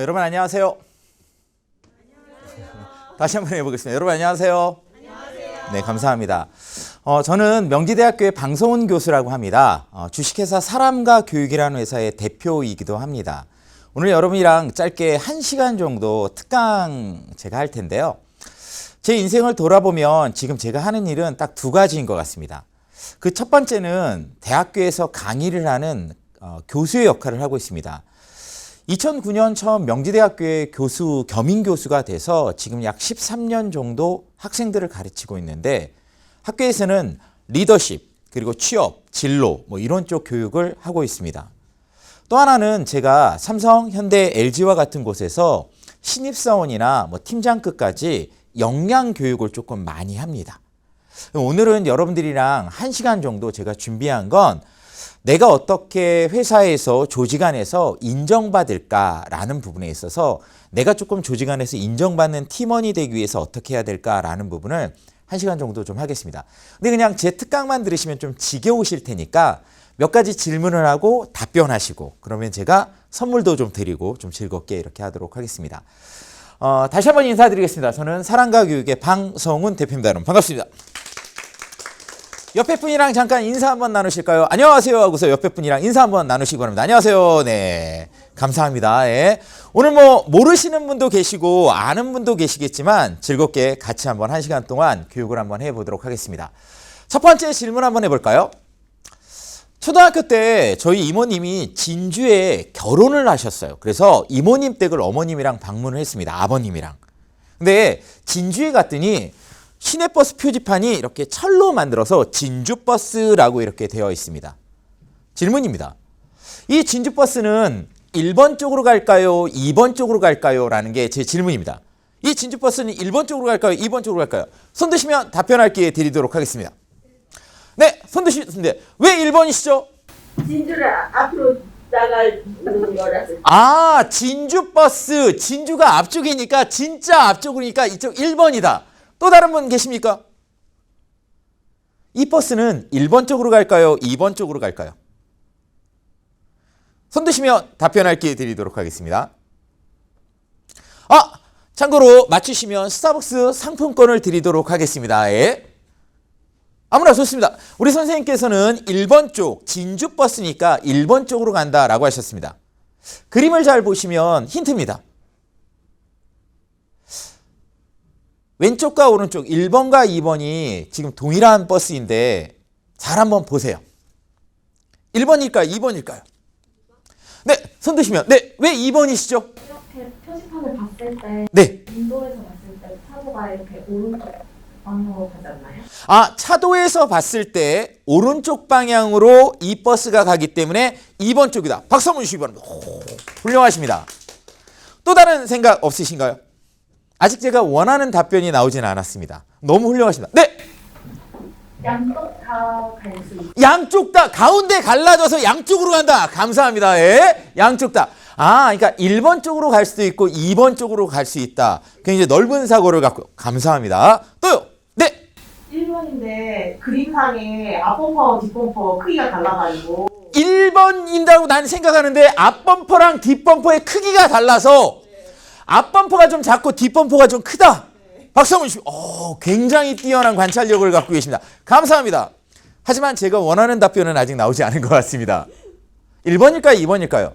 여러분 안녕하세요. 다시 한번 해보겠습니다. 여러분 안녕하세요. 네, 감사합니다. 저는 명지대학교의 방성훈 교수라고 합니다. 주식회사 사람과 교육이라는 회사의 대표이기도 합니다. 오늘 여러분이랑 짧게 1시간 정도 특강 제가 할 텐데요. 제 인생을 돌아보면 지금 제가 하는 일은 딱 두 가지인 것 같습니다. 그 첫 번째는 대학교에서 강의를 하는 교수의 역할을 하고 있습니다. 2009년 처음 명지대학교의 교수, 겸임 교수가 돼서 지금 약 13년 정도 학생들을 가르치고 있는데 학교에서는 리더십, 그리고 취업, 진로 이런 쪽 교육을 하고 있습니다. 또 하나는 제가 삼성, 현대, LG와 같은 곳에서 신입사원이나 팀장급까지 역량 교육을 조금 많이 합니다. 오늘은 여러분들이랑 1시간 정도 제가 준비한 건 내가 어떻게 회사에서 조직 안에서 인정받을까라는 부분에 있어서 내가 조금 조직 안에서 인정받는 팀원이 되기 위해서 어떻게 해야 될까라는 부분을 1시간 정도 좀 하겠습니다. 근데 그냥 제 특강만 들으시면 좀 지겨우실 테니까 몇 가지 질문을 하고 답변하시고 그러면 제가 선물도 좀 드리고 좀 즐겁게 이렇게 하도록 하겠습니다. 다시 한번 인사드리겠습니다. 저는 사랑과 교육의 방성훈 대표입니다. 여러분 반갑습니다. 옆에 분이랑 잠깐 인사 한번 나누실까요? 안녕하세요 하고서 옆에 분이랑 인사 한번 나누시기 바랍니다. 안녕하세요. 네, 감사합니다. 예. 오늘 모르시는 분도 계시고 아는 분도 계시겠지만 즐겁게 같이 한번 1시간 동안 교육을 한번 해보도록 하겠습니다. 첫 번째 질문 한번 해볼까요? 초등학교 때 저희 이모님이 진주에 결혼을 하셨어요. 그래서 이모님 댁을 어머님이랑 방문을 했습니다. 아버님이랑. 근데 진주에 갔더니 시내버스 표지판이 이렇게 철로 만들어서 진주버스라고 이렇게 되어 있습니다. 질문입니다. 이 진주버스는 1번 쪽으로 갈까요? 2번 쪽으로 갈까요? 라는 게 제 질문입니다. 이 진주버스는 1번 쪽으로 갈까요? 2번 쪽으로 갈까요? 손 드시면 답변할 기회 드리도록 하겠습니다. 네, 손 드시는데 왜 1번이시죠? 진주를 앞으로 나가는 거라서. 아, 진주버스. 진주가 앞쪽이니까 진짜 앞쪽이니까 이쪽 1번이다. 또 다른 분 계십니까? 이 버스는 1번 쪽으로 갈까요? 2번 쪽으로 갈까요? 손 드시면 답변할 기회 드리도록 하겠습니다. 참고로 맞추시면 스타벅스 상품권을 드리도록 하겠습니다. 예. 아무나 좋습니다. 우리 선생님께서는 1번 쪽 진주버스니까 1번 쪽으로 간다라고 하셨습니다. 그림을 잘 보시면 힌트입니다. 왼쪽과 오른쪽 1번과 2번이 지금 동일한 버스인데 잘 한번 보세요. 1번일까요? 2번일까요? 네, 손 드시면. 네, 왜 2번이시죠? 이렇게 표지판을 봤을 때 네. 인도에서 봤을 때 차도가 이렇게 오른쪽 방향으로 가지 않나요? 차도에서 봤을 때 오른쪽 방향으로 이 버스가 가기 때문에 2번 쪽이다. 박수 한번 주시기 바랍니다. 훌륭하십니다. 또 다른 생각 없으신가요? 아직 제가 원하는 답변이 나오지는 않았습니다. 너무 훌륭하십니다. 네. 양쪽 다 갈 수 있어요. 양쪽 다 가운데 갈라져서 양쪽으로 간다. 감사합니다. 예. 양쪽 다. 그러니까 1번 쪽으로 갈 수도 있고 2번 쪽으로 갈 수 있다. 굉장히 넓은 사고를 갖고 감사합니다. 또요. 네. 1번인데 그림상에 앞범퍼, 뒷범퍼 크기가 달라가지고 1번인다고 난 생각하는데 앞범퍼랑 뒷범퍼의 크기가 달라서 앞범퍼가 좀 작고 뒷범퍼가 좀 크다. 박수 한번 주시고 굉장히 뛰어난 관찰력을 갖고 계십니다. 감사합니다. 하지만 제가 원하는 답변은 아직 나오지 않은 것 같습니다. 1번일까요? 2번일까요?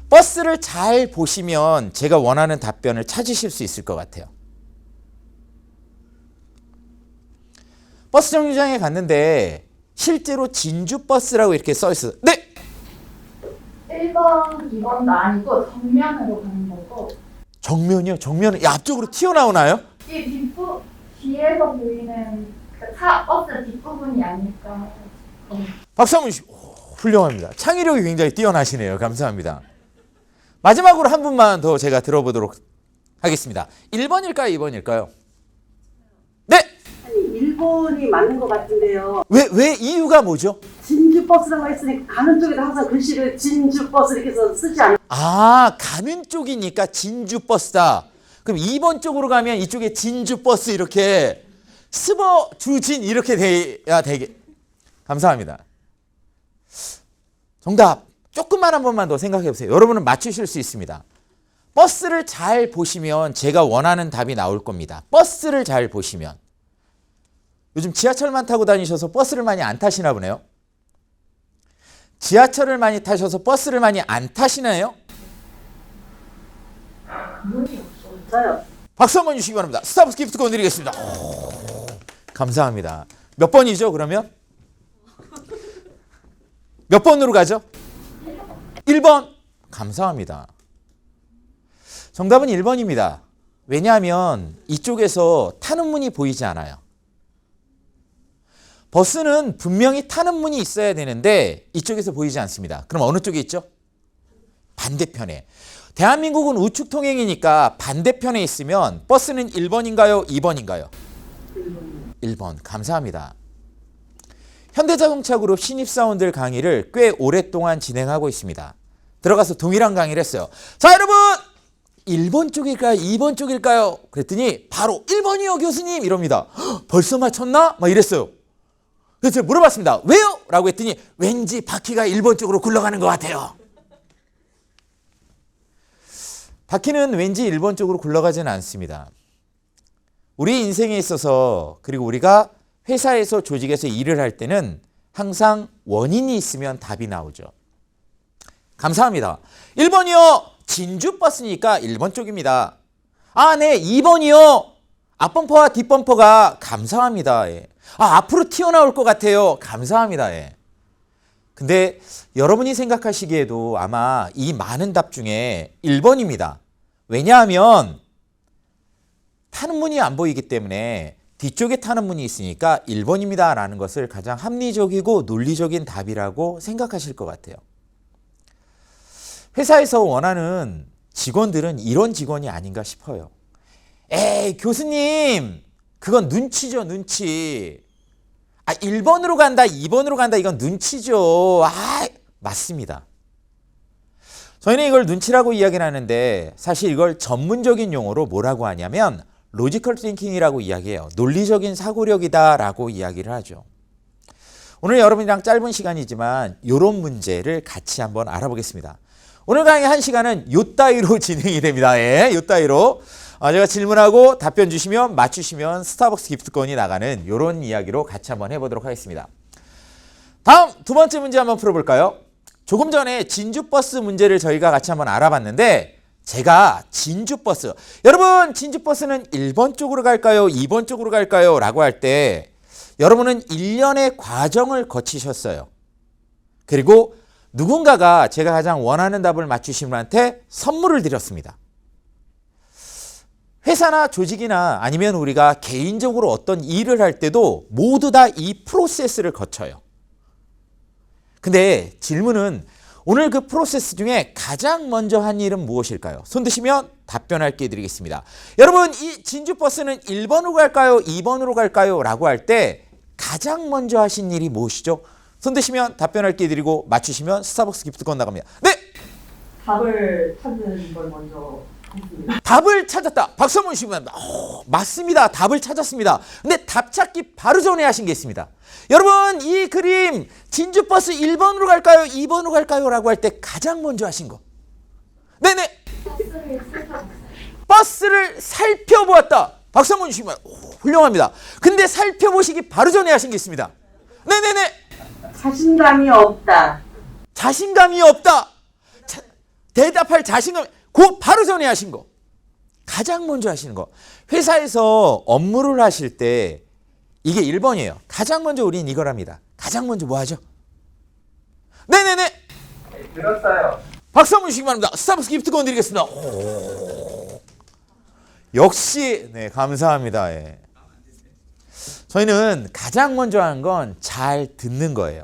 버스를 잘 보시면 제가 원하는 답변을 찾으실 수 있을 것 같아요. 버스 정류장에 갔는데 실제로 진주버스라고 이렇게 써 있어요. 네! 1번, 2번도 아니고 정면으로 가는 거고 정면이요? 정면은 앞쪽으로 튀어나오나요? 이 뒤에서 보이는 버스 뒷부분이 아닐까. 박수 한번 주시고. 훌륭합니다. 창의력이 굉장히 뛰어나시네요. 감사합니다. 마지막으로 한 분만 더 제가 들어보도록 하겠습니다. 1번일까요? 2번일까요? 네! 1번이 맞는 것 같은데요. 왜 이유가 뭐죠? 진주버스라고 했으니까 가는 쪽에도 항상 글씨를 진주버스 이렇게 해서 쓰지 않아요? 가는 쪽이니까 진주버스다. 그럼 2번 쪽으로 가면 이쪽에 진주버스 이렇게 스버주진 이렇게 돼야 되게. 감사합니다. 정답 조금만 한 번만 더 생각해 보세요. 여러분은 맞추실 수 있습니다. 버스를 잘 보시면 제가 원하는 답이 나올 겁니다. 버스를 잘 보시면. 요즘 지하철만 타고 다니셔서 버스를 많이 안 타시나 보네요. 지하철을 많이 타셔서 버스를 많이 안 타시나요? 저요. 박수 한번 주시기 바랍니다. 스타벅스 기프트콘 드리겠습니다. 감사합니다. 몇 번이죠, 그러면? 몇 번으로 가죠? 1번. 감사합니다. 정답은 1번입니다. 왜냐하면 이쪽에서 타는 문이 보이지 않아요. 버스는 분명히 타는 문이 있어야 되는데 이쪽에서 보이지 않습니다. 그럼 어느 쪽에 있죠? 반대편에. 대한민국은 우측 통행이니까 반대편에 있으면 버스는 1번인가요? 2번인가요? 1번. 감사합니다. 현대자동차 그룹 신입사원들 강의를 꽤 오랫동안 진행하고 있습니다. 들어가서 동일한 강의를 했어요. 자, 여러분! 1번 쪽일까요? 2번 쪽일까요? 그랬더니 바로 1번이요, 교수님! 이럽니다. 벌써 맞췄나? 막 이랬어요. 그래서 제가 물어봤습니다. 왜요? 라고 했더니 왠지 바퀴가 1번 쪽으로 굴러가는 것 같아요. 바퀴는 왠지 1번 쪽으로 굴러가지는 않습니다. 우리 인생에 있어서 그리고 우리가 회사에서 조직에서 일을 할 때는 항상 원인이 있으면 답이 나오죠. 감사합니다. 1번이요. 진주버스니까 1번 쪽입니다. 아, 네. 2번이요. 앞범퍼와 뒷범퍼가 감사합니다. 예. 아, 앞으로 튀어나올 것 같아요. 감사합니다. 예. 근데 여러분이 생각하시기에도 아마 이 많은 답 중에 1번입니다. 왜냐하면 타는 문이 안 보이기 때문에 뒤쪽에 타는 문이 있으니까 1번입니다 라는 것을 가장 합리적이고 논리적인 답이라고 생각하실 것 같아요. 회사에서 원하는 직원들은 이런 직원이 아닌가 싶어요. 에이, 교수님, 그건 눈치죠, 눈치. 아, 1번으로 간다, 2번으로 간다, 이건 눈치죠. 아, 맞습니다. 저희는 이걸 눈치라고 이야기를 하는데 사실 이걸 전문적인 용어로 뭐라고 하냐면 로지컬 띵킹이라고 이야기해요. 논리적인 사고력이다라고 이야기를 하죠. 오늘 여러분이랑 짧은 시간이지만 이런 문제를 같이 한번 알아보겠습니다. 오늘 강의 1시간은 요 따위로 진행이 됩니다. 예, 요 따위로. 제가 질문하고 답변 주시면 맞추시면 스타벅스 기프트콘이 나가는 이런 이야기로 같이 한번 해보도록 하겠습니다. 다음 두 번째 문제 한번 풀어볼까요? 조금 전에 진주버스 문제를 저희가 같이 한번 알아봤는데 제가 진주버스, 여러분 진주버스는 1번 쪽으로 갈까요? 2번 쪽으로 갈까요? 라고 할 때 여러분은 1년의 과정을 거치셨어요. 그리고 누군가가 제가 가장 원하는 답을 맞추신 분한테 선물을 드렸습니다. 회사나 조직이나 아니면 우리가 개인적으로 어떤 일을 할 때도 모두 다 이 프로세스를 거쳐요. 근데 질문은 오늘 그 프로세스 중에 가장 먼저 한 일은 무엇일까요? 손 드시면 답변할 기회 드리겠습니다. 여러분, 이 진주버스는 1번으로 갈까요? 2번으로 갈까요? 라고 할 때 가장 먼저 하신 일이 무엇이죠? 손 드시면 답변할 기회 드리고 맞추시면 스타벅스 기프트콘 나갑니다. 네! 답을 찾는 걸 먼저 했습니다. 답을 찾았다. 박수 한번 주시기 바랍니다. 맞습니다. 답을 찾았습니다. 근데 답 찾기 바로 전에 하신 게 있습니다. 여러분, 이 그림 진주버스 1번으로 갈까요? 2번으로 갈까요? 라고 할 때 가장 먼저 하신 거. 네네. 버스를 살펴보았다. 박수 한번 주시기 바랍니다. 훌륭합니다. 근데 살펴보시기 바로 전에 하신 게 있습니다. 네네네. 자신감이 없다. 자신감이 없다. 대답할 자신감, 그 바로 전에 하신 거. 가장 먼저 하시는 거. 회사에서 업무를 하실 때 이게 1번이에요. 가장 먼저 우리는 이걸 합니다. 가장 먼저 뭐 하죠? 네네네. 들었어요. 박수 한번 주시기 바랍니다. 스타벅스 기프트콘 드리겠습니다. 역시 네, 감사합니다. 예. 저희는 가장 먼저 하는 건 잘 듣는 거예요.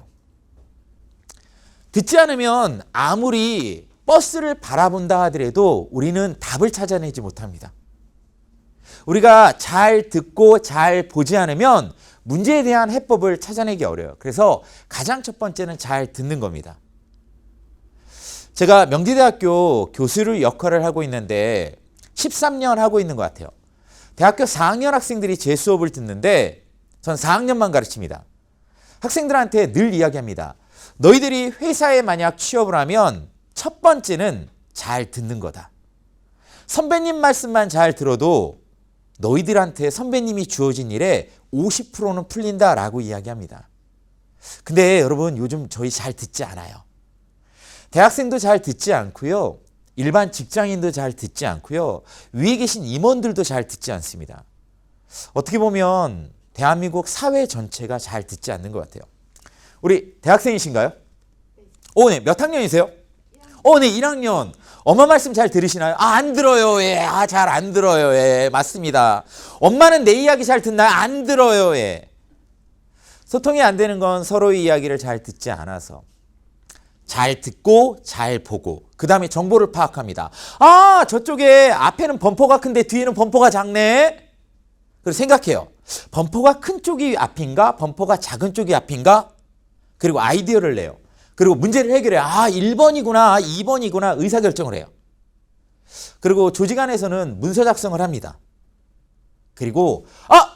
듣지 않으면 아무리 버스를 바라본다 하더라도 우리는 답을 찾아내지 못합니다. 우리가 잘 듣고 잘 보지 않으면 문제에 대한 해법을 찾아내기 어려워요. 그래서 가장 첫 번째는 잘 듣는 겁니다. 제가 명지대학교 교수를 역할을 하고 있는데 13년 하고 있는 것 같아요. 대학교 4학년 학생들이 제 수업을 듣는데 전 4학년만 가르칩니다. 학생들한테 늘 이야기합니다. 너희들이 회사에 만약 취업을 하면 첫 번째는 잘 듣는 거다. 선배님 말씀만 잘 들어도 너희들한테 선배님이 주어진 일에 50%는 풀린다라고 이야기합니다. 근데 여러분 요즘 저희 잘 듣지 않아요. 대학생도 잘 듣지 않고요. 일반 직장인도 잘 듣지 않고요. 위에 계신 임원들도 잘 듣지 않습니다. 어떻게 보면 대한민국 사회 전체가 잘 듣지 않는 것 같아요. 우리 대학생이신가요? 네. 몇 학년이세요? 네, 1학년. 엄마 말씀 잘 들으시나요? 안 들어요. 예. 잘 안 들어요. 예. 맞습니다. 엄마는 내 이야기 잘 듣나요? 안 들어요. 예. 소통이 안 되는 건 서로의 이야기를 잘 듣지 않아서. 잘 듣고 잘 보고 그 다음에 정보를 파악합니다. 저쪽에 앞에는 범퍼가 큰데 뒤에는 범퍼가 작네. 그래서 생각해요. 범퍼가 큰 쪽이 앞인가? 범퍼가 작은 쪽이 앞인가? 그리고 아이디어를 내요. 그리고 문제를 해결해요. 1번이구나, 2번이구나 의사결정을 해요. 그리고 조직 안에서는 문서 작성을 합니다. 그리고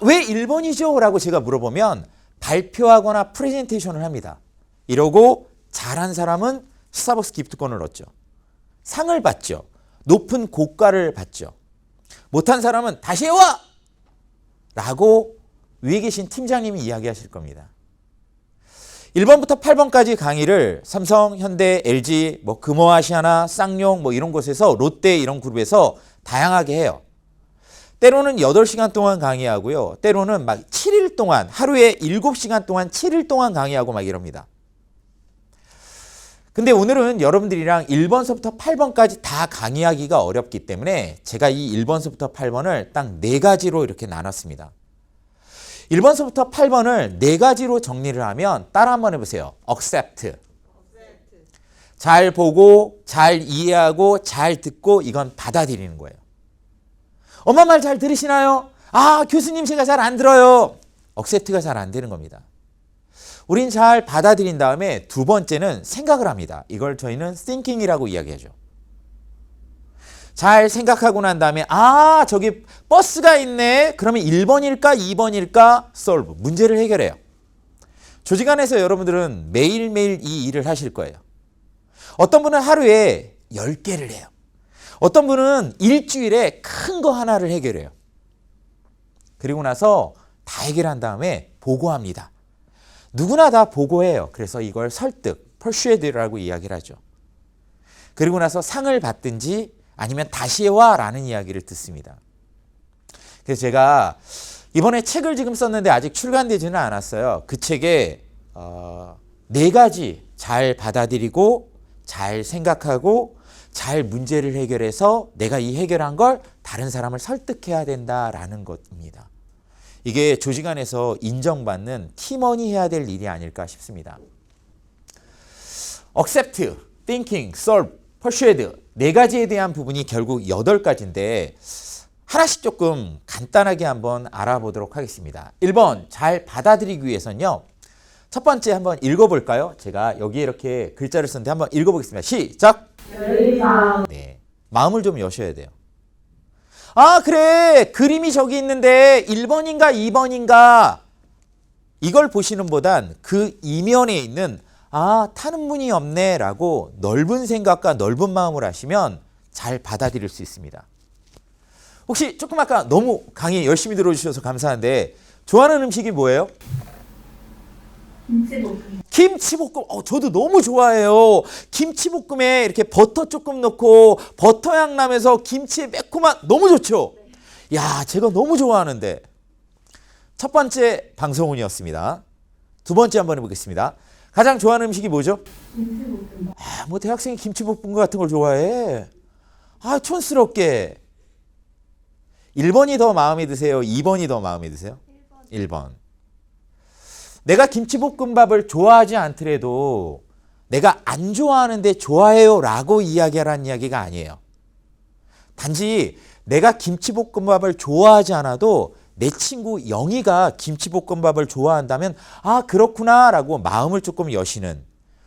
왜 1번이죠? 라고 제가 물어보면 발표하거나 프레젠테이션을 합니다. 이러고 잘한 사람은 스타벅스 기프트권을 얻죠. 상을 받죠. 높은 고가를 받죠. 못한 사람은 다시 해와! 라고 위에 계신 팀장님이 이야기하실 겁니다. 1번부터 8번까지 강의를 삼성, 현대, LG, 금호아시아나, 쌍용 이런 곳에서 롯데 이런 그룹에서 다양하게 해요. 때로는 8시간 동안 강의하고요. 때로는 7일 동안 하루에 7시간 동안 7일 동안 강의하고 이럽니다. 근데 오늘은 여러분들이랑 1번서부터 8번까지 다 강의하기가 어렵기 때문에 제가 이 1번서부터 8번을 딱 4가지로 이렇게 나눴습니다. 1번서부터 8번을 4가지로 정리를 하면 따라 한번 해보세요. accept. 잘 보고, 잘 이해하고, 잘 듣고 이건 받아들이는 거예요. 엄마 말 잘 들으시나요? 교수님 제가 잘 안 들어요. accept가 잘 안 되는 겁니다. 우린 잘 받아들인 다음에 두 번째는 생각을 합니다. 이걸 저희는 thinking이라고 이야기하죠. 잘 생각하고 난 다음에 저기 버스가 있네. 그러면 1번일까 2번일까? solve. 문제를 해결해요. 조직 안에서 여러분들은 매일매일 이 일을 하실 거예요. 어떤 분은 하루에 10개를 해요. 어떤 분은 일주일에 큰 거 하나를 해결해요. 그리고 나서 다 해결한 다음에 보고합니다. 누구나 다 보고해요. 그래서 이걸 설득, persuade라고 이야기를 하죠. 그리고 나서 상을 받든지 아니면 다시 해와 라는 이야기를 듣습니다. 그래서 제가 이번에 책을 지금 썼는데 아직 출간되지는 않았어요. 그 책에 4가지 잘 받아들이고 잘 생각하고 잘 문제를 해결해서 내가 이 해결한 걸 다른 사람을 설득해야 된다라는 것입니다. 이게 조직 안에서 인정받는 팀원이 해야 될 일이 아닐까 싶습니다. accept, thinking, solve, persuade 4가지에 대한 부분이 결국 8가지인데 하나씩 조금 간단하게 한번 알아보도록 하겠습니다. 1번 잘 받아들이기 위해서는요. 첫 번째 한번 읽어볼까요? 제가 여기에 이렇게 글자를 썼는데 한번 읽어보겠습니다. 시작! 네, 마음을 좀 여셔야 돼요. 그래 그림이 저기 있는데 1번인가 2번인가 이걸 보시는 보단 그 이면에 있는 타는 문이 없네 라고 넓은 생각과 넓은 마음을 하시면 잘 받아들일 수 있습니다. 혹시 조금 아까 너무 강의 열심히 들어주셔서 감사한데 좋아하는 음식이 뭐예요? 김치볶음. 김치볶음. 저도 너무 좋아해요. 김치볶음에 이렇게 버터 조금 넣고 버터 향 나면서 김치의 매콤한 너무 좋죠? 야, 제가 너무 좋아하는데. 첫 번째 방송운이었습니다. 두 번째 한번 해보겠습니다. 가장 좋아하는 음식이 뭐죠? 김치볶음. 대학생이 김치볶음 같은 걸 좋아해. 촌스럽게. 1번이 더 마음에 드세요? 2번이 더 마음에 드세요? 1번. 내가 김치볶음밥을 좋아하지 않더라도 내가 안 좋아하는데 좋아해요 라고 이야기하라는 이야기가 아니에요. 단지 내가 김치볶음밥을 좋아하지 않아도 내 친구 영희가 김치볶음밥을 좋아한다면 그렇구나 라고 마음을 조금 여시는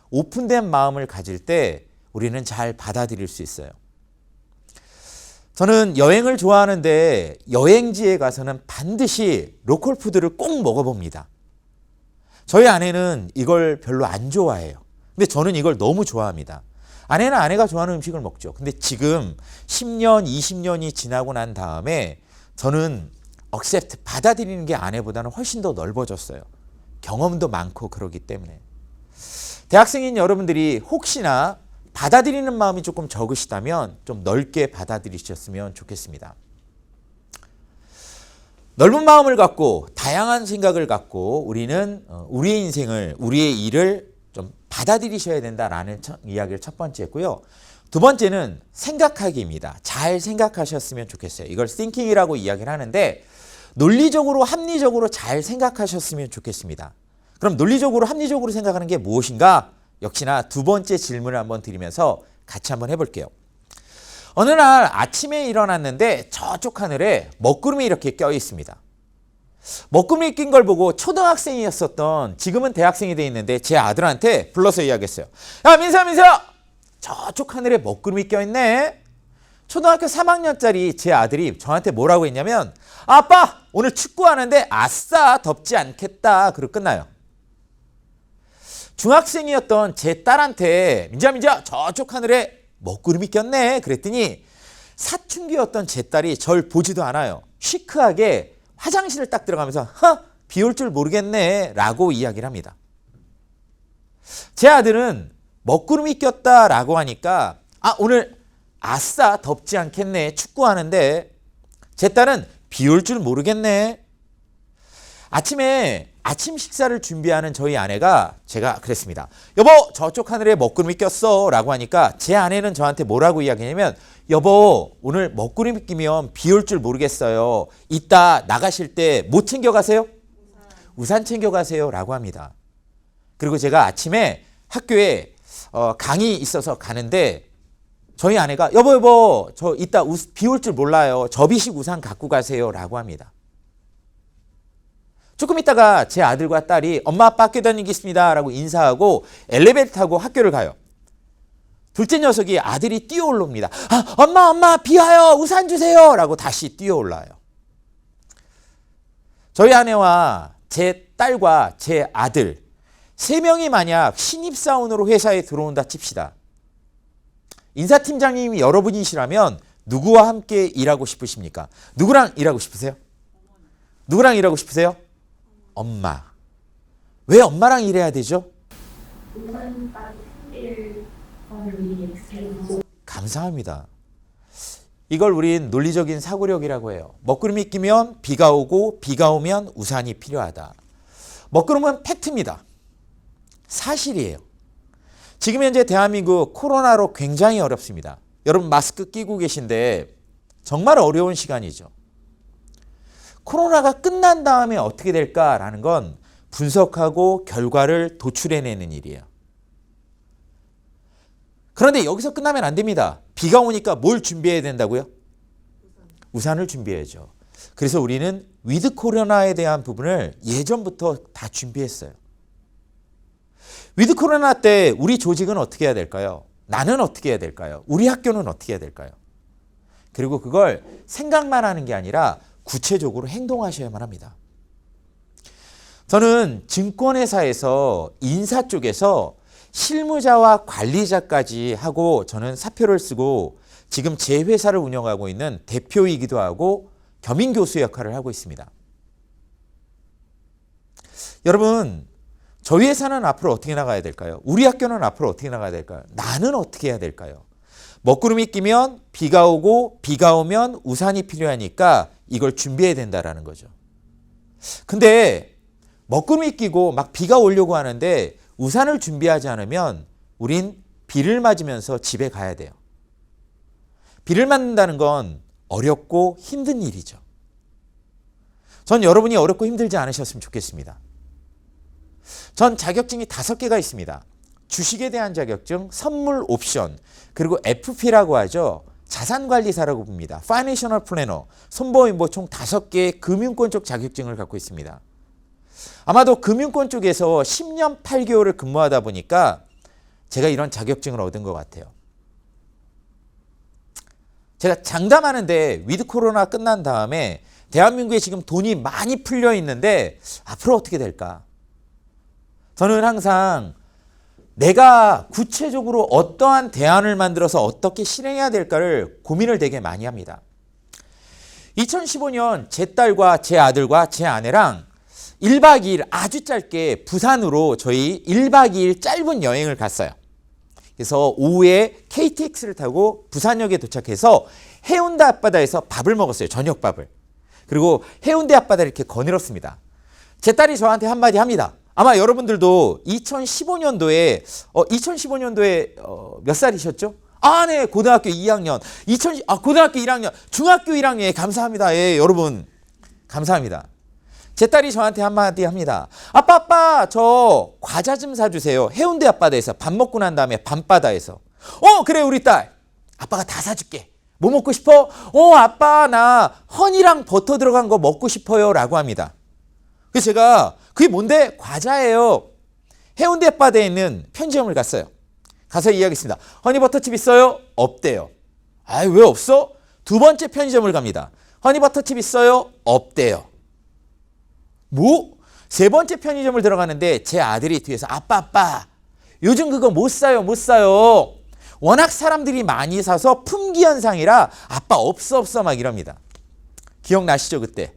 오픈된 마음을 가질 때 우리는 잘 받아들일 수 있어요. 저는 여행을 좋아하는데 여행지에 가서는 반드시 로컬 푸드를 꼭 먹어봅니다. 저희 아내는 이걸 별로 안 좋아해요. 근데 저는 이걸 너무 좋아합니다. 아내는 아내가 좋아하는 음식을 먹죠. 근데 지금 10년, 20년이 지나고 난 다음에 저는 accept, 받아들이는 게 아내보다는 훨씬 더 넓어졌어요. 경험도 많고 그러기 때문에. 대학생인 여러분들이 혹시나 받아들이는 마음이 조금 적으시다면 좀 넓게 받아들이셨으면 좋겠습니다. 넓은 마음을 갖고 다양한 생각을 갖고 우리는 우리의 인생을, 우리의 일을 좀 받아들이셔야 된다라는 이야기를 첫 번째 했고요. 두 번째는 생각하기입니다. 잘 생각하셨으면 좋겠어요. 이걸 thinking이라고 이야기를 하는데 논리적으로, 합리적으로 잘 생각하셨으면 좋겠습니다. 그럼 논리적으로, 합리적으로 생각하는 게 무엇인가? 역시나 두 번째 질문을 한번 드리면서 같이 한번 해볼게요. 어느 날 아침에 일어났는데 저쪽 하늘에 먹구름이 이렇게 껴 있습니다. 먹구름이 낀 걸 보고 초등학생이었었던, 지금은 대학생이 돼 있는데 제 아들한테 불러서 이야기했어요. 야, 민서야! 저쪽 하늘에 먹구름이 껴 있네. 초등학교 3학년짜리 제 아들이 저한테 뭐라고 했냐면, 아빠, 오늘 축구하는데 아싸, 덥지 않겠다. 그러고 끝나요. 중학생이었던 제 딸한테 민지야 저쪽 하늘에 먹구름이 꼈네 그랬더니 사춘기였던 제 딸이 절 보지도 않아요. 시크하게 화장실을 딱 들어가면서 비 올 줄 모르겠네 라고 이야기를 합니다. 제 아들은 먹구름이 꼈다라고 하니까 오늘 아싸 덥지 않겠네 축구하는데, 제 딸은 비 올 줄 모르겠네. 아침에 아침 식사를 준비하는 저희 아내가, 제가 그랬습니다. 여보, 저쪽 하늘에 먹구름이 꼈어 라고 하니까 제 아내는 저한테 뭐라고 이야기하냐면, 여보, 오늘 먹구름이 끼면 비 올 줄 모르겠어요. 이따 나가실 때 뭐 챙겨가세요? 우산 챙겨가세요 라고 합니다. 그리고 제가 아침에 학교에 강의 있어서 가는데 저희 아내가 여보 저 이따 비 올 줄 몰라요. 접이식 우산 갖고 가세요 라고 합니다. 조금 있다가 제 아들과 딸이 엄마 아빠 학교 다니겠습니다 라고 인사하고 엘리베이터 타고 학교를 가요. 둘째 녀석이, 아들이 뛰어올라옵니다. 엄마 비 와요. 우산 주세요 라고 다시 뛰어올라요. 저희 아내와 제 딸과 제 아들 3명이 만약 신입사원으로 회사에 들어온다 칩시다. 인사팀장님이 여러분이시라면 누구와 함께 일하고 싶으십니까? 누구랑 일하고 싶으세요? 누구랑 일하고 싶으세요? 엄마. 왜 엄마랑 일해야 되죠? 감사합니다. 이걸 우린 논리적인 사고력이라고 해요. 먹구름이 끼면 비가 오고 비가 오면 우산이 필요하다. 먹구름은 팩트입니다. 사실이에요. 지금 현재 대한민국 코로나로 굉장히 어렵습니다. 여러분 마스크 끼고 계신데 정말 어려운 시간이죠. 코로나가 끝난 다음에 어떻게 될까라는 건 분석하고 결과를 도출해내는 일이에요. 그런데 여기서 끝나면 안 됩니다. 비가 오니까 뭘 준비해야 된다고요? 우산을 준비해야죠. 그래서 우리는 위드 코로나에 대한 부분을 예전부터 다 준비했어요. 위드 코로나 때 우리 조직은 어떻게 해야 될까요? 나는 어떻게 해야 될까요? 우리 학교는 어떻게 해야 될까요? 그리고 그걸 생각만 하는 게 아니라 구체적으로 행동하셔야만 합니다. 저는 증권회사에서 인사 쪽에서 실무자와 관리자까지 하고 저는 사표를 쓰고 지금 제 회사를 운영하고 있는 대표이기도 하고 겸임 교수 역할을 하고 있습니다. 여러분, 저희 회사는 앞으로 어떻게 나가야 될까요? 우리 학교는 앞으로 어떻게 나가야 될까요? 나는 어떻게 해야 될까요? 먹구름이 끼면 비가 오고 비가 오면 우산이 필요하니까 이걸 준비해야 된다라는 거죠. 근데 먹구름이 끼고 막 비가 오려고 하는데 우산을 준비하지 않으면 우린 비를 맞으면서 집에 가야 돼요. 비를 맞는다는 건 어렵고 힘든 일이죠. 전 여러분이 어렵고 힘들지 않으셨으면 좋겠습니다. 전 자격증이 5개가 있습니다. 주식에 대한 자격증, 선물 옵션, 그리고 FP라고 하죠. 자산관리사라고 봅니다. 파이낸셜 플래너, 손보임보 총 5개의 금융권 쪽 자격증을 갖고 있습니다. 아마도 금융권 쪽에서 10년 8개월을 근무하다 보니까 제가 이런 자격증을 얻은 것 같아요. 제가 장담하는데 위드 코로나 끝난 다음에 대한민국에 지금 돈이 많이 풀려 있는데 앞으로 어떻게 될까? 저는 항상 내가 구체적으로 어떠한 대안을 만들어서 어떻게 실행해야 될까를 고민을 되게 많이 합니다. 2015년 제 딸과 제 아들과 제 아내랑 1박 2일 아주 짧게 부산으로 저희 1박 2일 짧은 여행을 갔어요. 그래서 오후에 KTX를 타고 부산역에 도착해서 해운대 앞바다에서 밥을 먹었어요. 저녁밥을. 그리고 해운대 앞바다를 이렇게 거닐었습니다. 제 딸이 저한테 한마디 합니다. 아마 여러분들도 2015년도에 몇 살이셨죠? 아, 네, 고등학교 2학년. 고등학교 1학년, 중학교 1학년에 감사합니다. 예, 여러분. 감사합니다. 제 딸이 저한테 한마디 합니다. 아빠, 저 과자 좀 사주세요. 해운대 앞바다에서 밥 먹고 난 다음에 밤바다에서. 그래, 우리 딸. 아빠가 다 사줄게. 뭐 먹고 싶어? 아빠, 나 허니랑 버터 들어간 거 먹고 싶어요. 라고 합니다. 그래서 제가 그게 뭔데? 과자예요. 해운대 앞바다에 있는 편의점을 갔어요. 가서 이야기했습니다. 허니버터칩 있어요? 없대요. 아이, 왜 없어? 두 번째 편의점을 갑니다. 허니버터칩 있어요? 없대요. 뭐? 세 번째 편의점을 들어가는데 제 아들이 뒤에서 아빠, 요즘 그거 못 사요. 워낙 사람들이 많이 사서 품귀 현상이라 아빠 없어 막 이럽니다. 기억나시죠, 그때?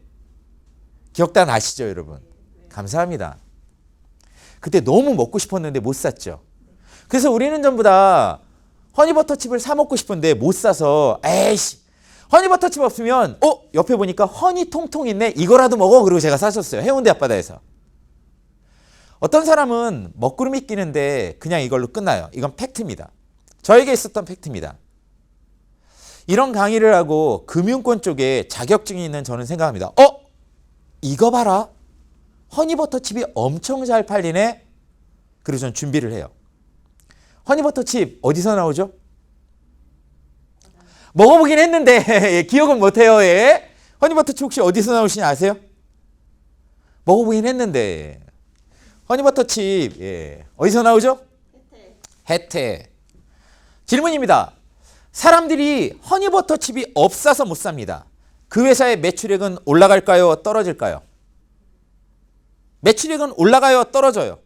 기억 다 나시죠, 여러분? 감사합니다. 그때 너무 먹고 싶었는데 못 샀죠. 그래서 우리는 전부 다 허니버터칩을 사 먹고 싶은데 못 사서 에이씨, 허니버터칩 없으면 옆에 보니까 허니 통통 있네. 이거라도 먹어. 그리고 제가 사셨어요. 해운대 앞바다에서. 어떤 사람은 먹구름이 끼는데 그냥 이걸로 끝나요. 이건 팩트입니다. 저에게 있었던 팩트입니다. 이런 강의를 하고 금융권 쪽에 자격증이 있는 저는 생각합니다. 이거 봐라. 허니버터칩이 엄청 잘 팔리네. 그래서 저는 준비를 해요. 허니버터칩 어디서 나오죠? 먹어보긴 했는데 기억은 못해요. 예. 허니버터칩 혹시 어디서 나오시는지 아세요? 먹어보긴 했는데 허니버터칩 어디서 나오죠? 혜태. 질문입니다. 사람들이 허니버터칩이 없어서 못 삽니다. 그 회사의 매출액은 올라갈까요? 떨어질까요? 매출액은 올라가요? 떨어져요?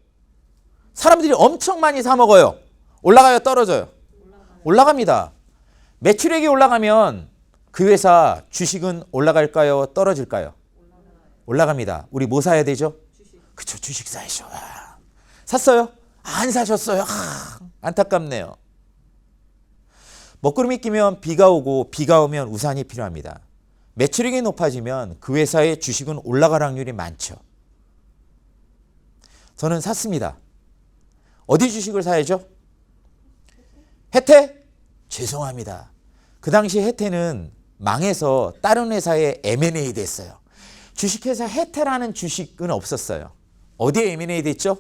사람들이 엄청 많이 사 먹어요. 올라가요? 떨어져요? 올라갑니다. 매출액이 올라가면 그 회사 주식은 올라갈까요? 떨어질까요? 올라갑니다. 우리 뭐 사야 되죠? 그쵸, 주식 사야죠. 샀어요? 안 사셨어요? 안타깝네요. 먹구름이 끼면 비가 오고 비가 오면 우산이 필요합니다. 매출액이 높아지면 그 회사의 주식은 올라갈 확률이 많죠. 저는 샀습니다. 어디 주식을 사야죠? 혜태? 죄송합니다. 그 당시 혜태는 망해서 다른 회사에 M&A 됐어요. 주식회사 혜태라는 주식은 없었어요. 어디에 M&A 됐죠?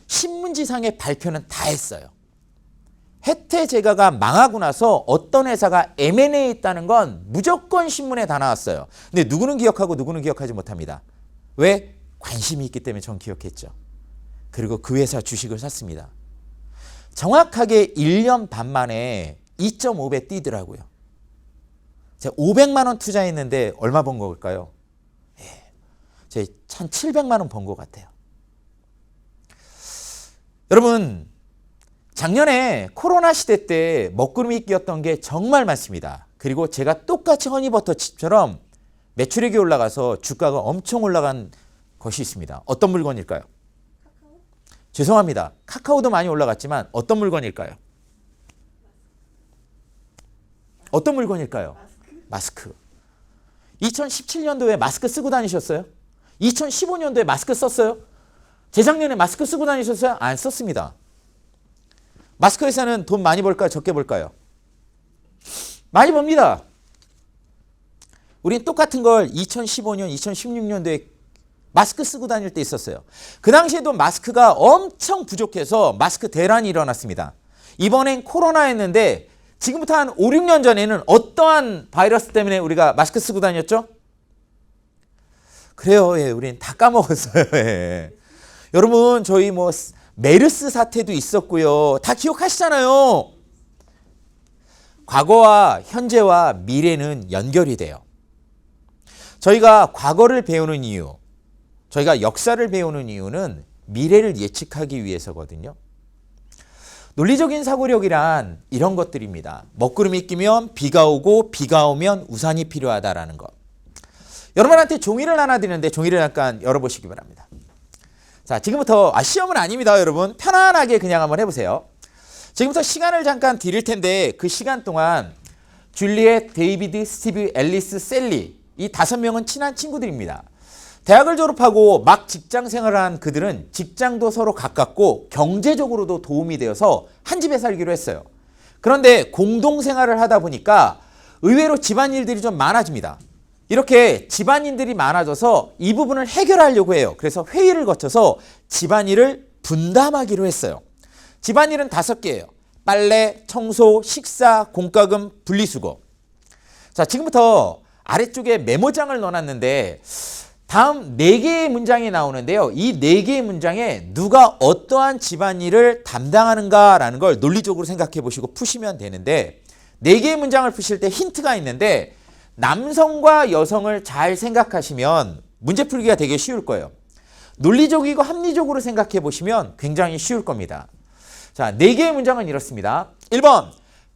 신문지상의 발표는 다 했어요. 혜태제과가 망하고 나서 어떤 회사가 M&A 했다는 건 무조건 신문에 다 나왔어요. 근데 누구는 기억하고 누구는 기억하지 못합니다. 왜? 관심이 있기 때문에 전 기억했죠. 그리고 그 회사 주식을 샀습니다. 정확하게 1년 반 만에 2.5배 뛰더라고요. 제가 500만 원 투자했는데 얼마 번 걸까요? 제가 한 700만 원 번 것 같아요. 여러분, 작년에 코로나 시대 때 먹구름이 끼었던 게 정말 많습니다. 그리고 제가 똑같이 허니버터칩처럼 매출액이 올라가서 주가가 엄청 올라간 것이 있습니다. 어떤 물건일까요? 죄송합니다. 카카오도 많이 올라갔지만 어떤 물건일까요? 어떤 물건일까요? 마스크. 2017년도에 마스크 쓰고 다니셨어요? 2015년도에 마스크 썼어요? 재작년에 마스크 쓰고 다니셨어요? 안 썼습니다. 마스크 회사는 돈 많이 벌까요? 적게 벌까요? 많이 법니다. 우린 똑같은 걸 2015년, 2016년도에 마스크 쓰고 다닐 때 있었어요. 그 당시에도 마스크가 엄청 부족해서 마스크 대란이 일어났습니다. 이번엔 코로나였는데 지금부터 한 5, 6년 전에는 어떠한 바이러스 때문에 우리가 마스크 쓰고 다녔죠? 그래요. 우린 다 까먹었어요. 여러분, 저희 뭐 메르스 사태도 있었고요. 다 기억하시잖아요. 과거와 현재와 미래는 연결이 돼요. 저희가 과거를 배우는 이유, 저희가 역사를 배우는 이유는 미래를 예측하기 위해서거든요. 논리적인 사고력이란 이런 것들입니다. 먹구름이 끼면 비가 오고 비가 오면 우산이 필요하다라는 것. 여러분한테 종이를 하나 드리는데 종이를 잠깐 열어보시기 바랍니다. 자, 지금부터 시험은 아닙니다, 여러분. 편안하게 그냥 한번 해보세요. 지금부터 시간을 잠깐 드릴 텐데 그 시간 동안 줄리엣, 데이비드, 스티브, 앨리스, 셀리 이 5명은 친한 친구들입니다. 대학을 졸업하고 막 직장 생활을 한 그들은 직장도 서로 가깝고 경제적으로도 도움이 되어서 한 집에 살기로 했어요. 그런데 공동생활을 하다 보니까 의외로 집안일들이 좀 많아집니다. 이렇게 집안일들이 많아져서 이 부분을 해결하려고 해요. 그래서 회의를 거쳐서 집안일을 분담하기로 했어요. 집안일은 5개예요. 빨래, 청소, 식사, 공과금, 분리수거. 자, 지금부터 아래쪽에 메모장을 넣어놨는데 다음 4개의 문장이 나오는데요. 이 4개의 문장에 누가 어떠한 집안일을 담당하는가라는 걸 논리적으로 생각해 보시고 푸시면 되는데 4개의 문장을 푸실 때 힌트가 있는데 남성과 여성을 잘 생각하시면 문제 풀기가 되게 쉬울 거예요. 논리적이고 합리적으로 생각해 보시면 굉장히 쉬울 겁니다. 자, 4개의 문장은 이렇습니다. 1번,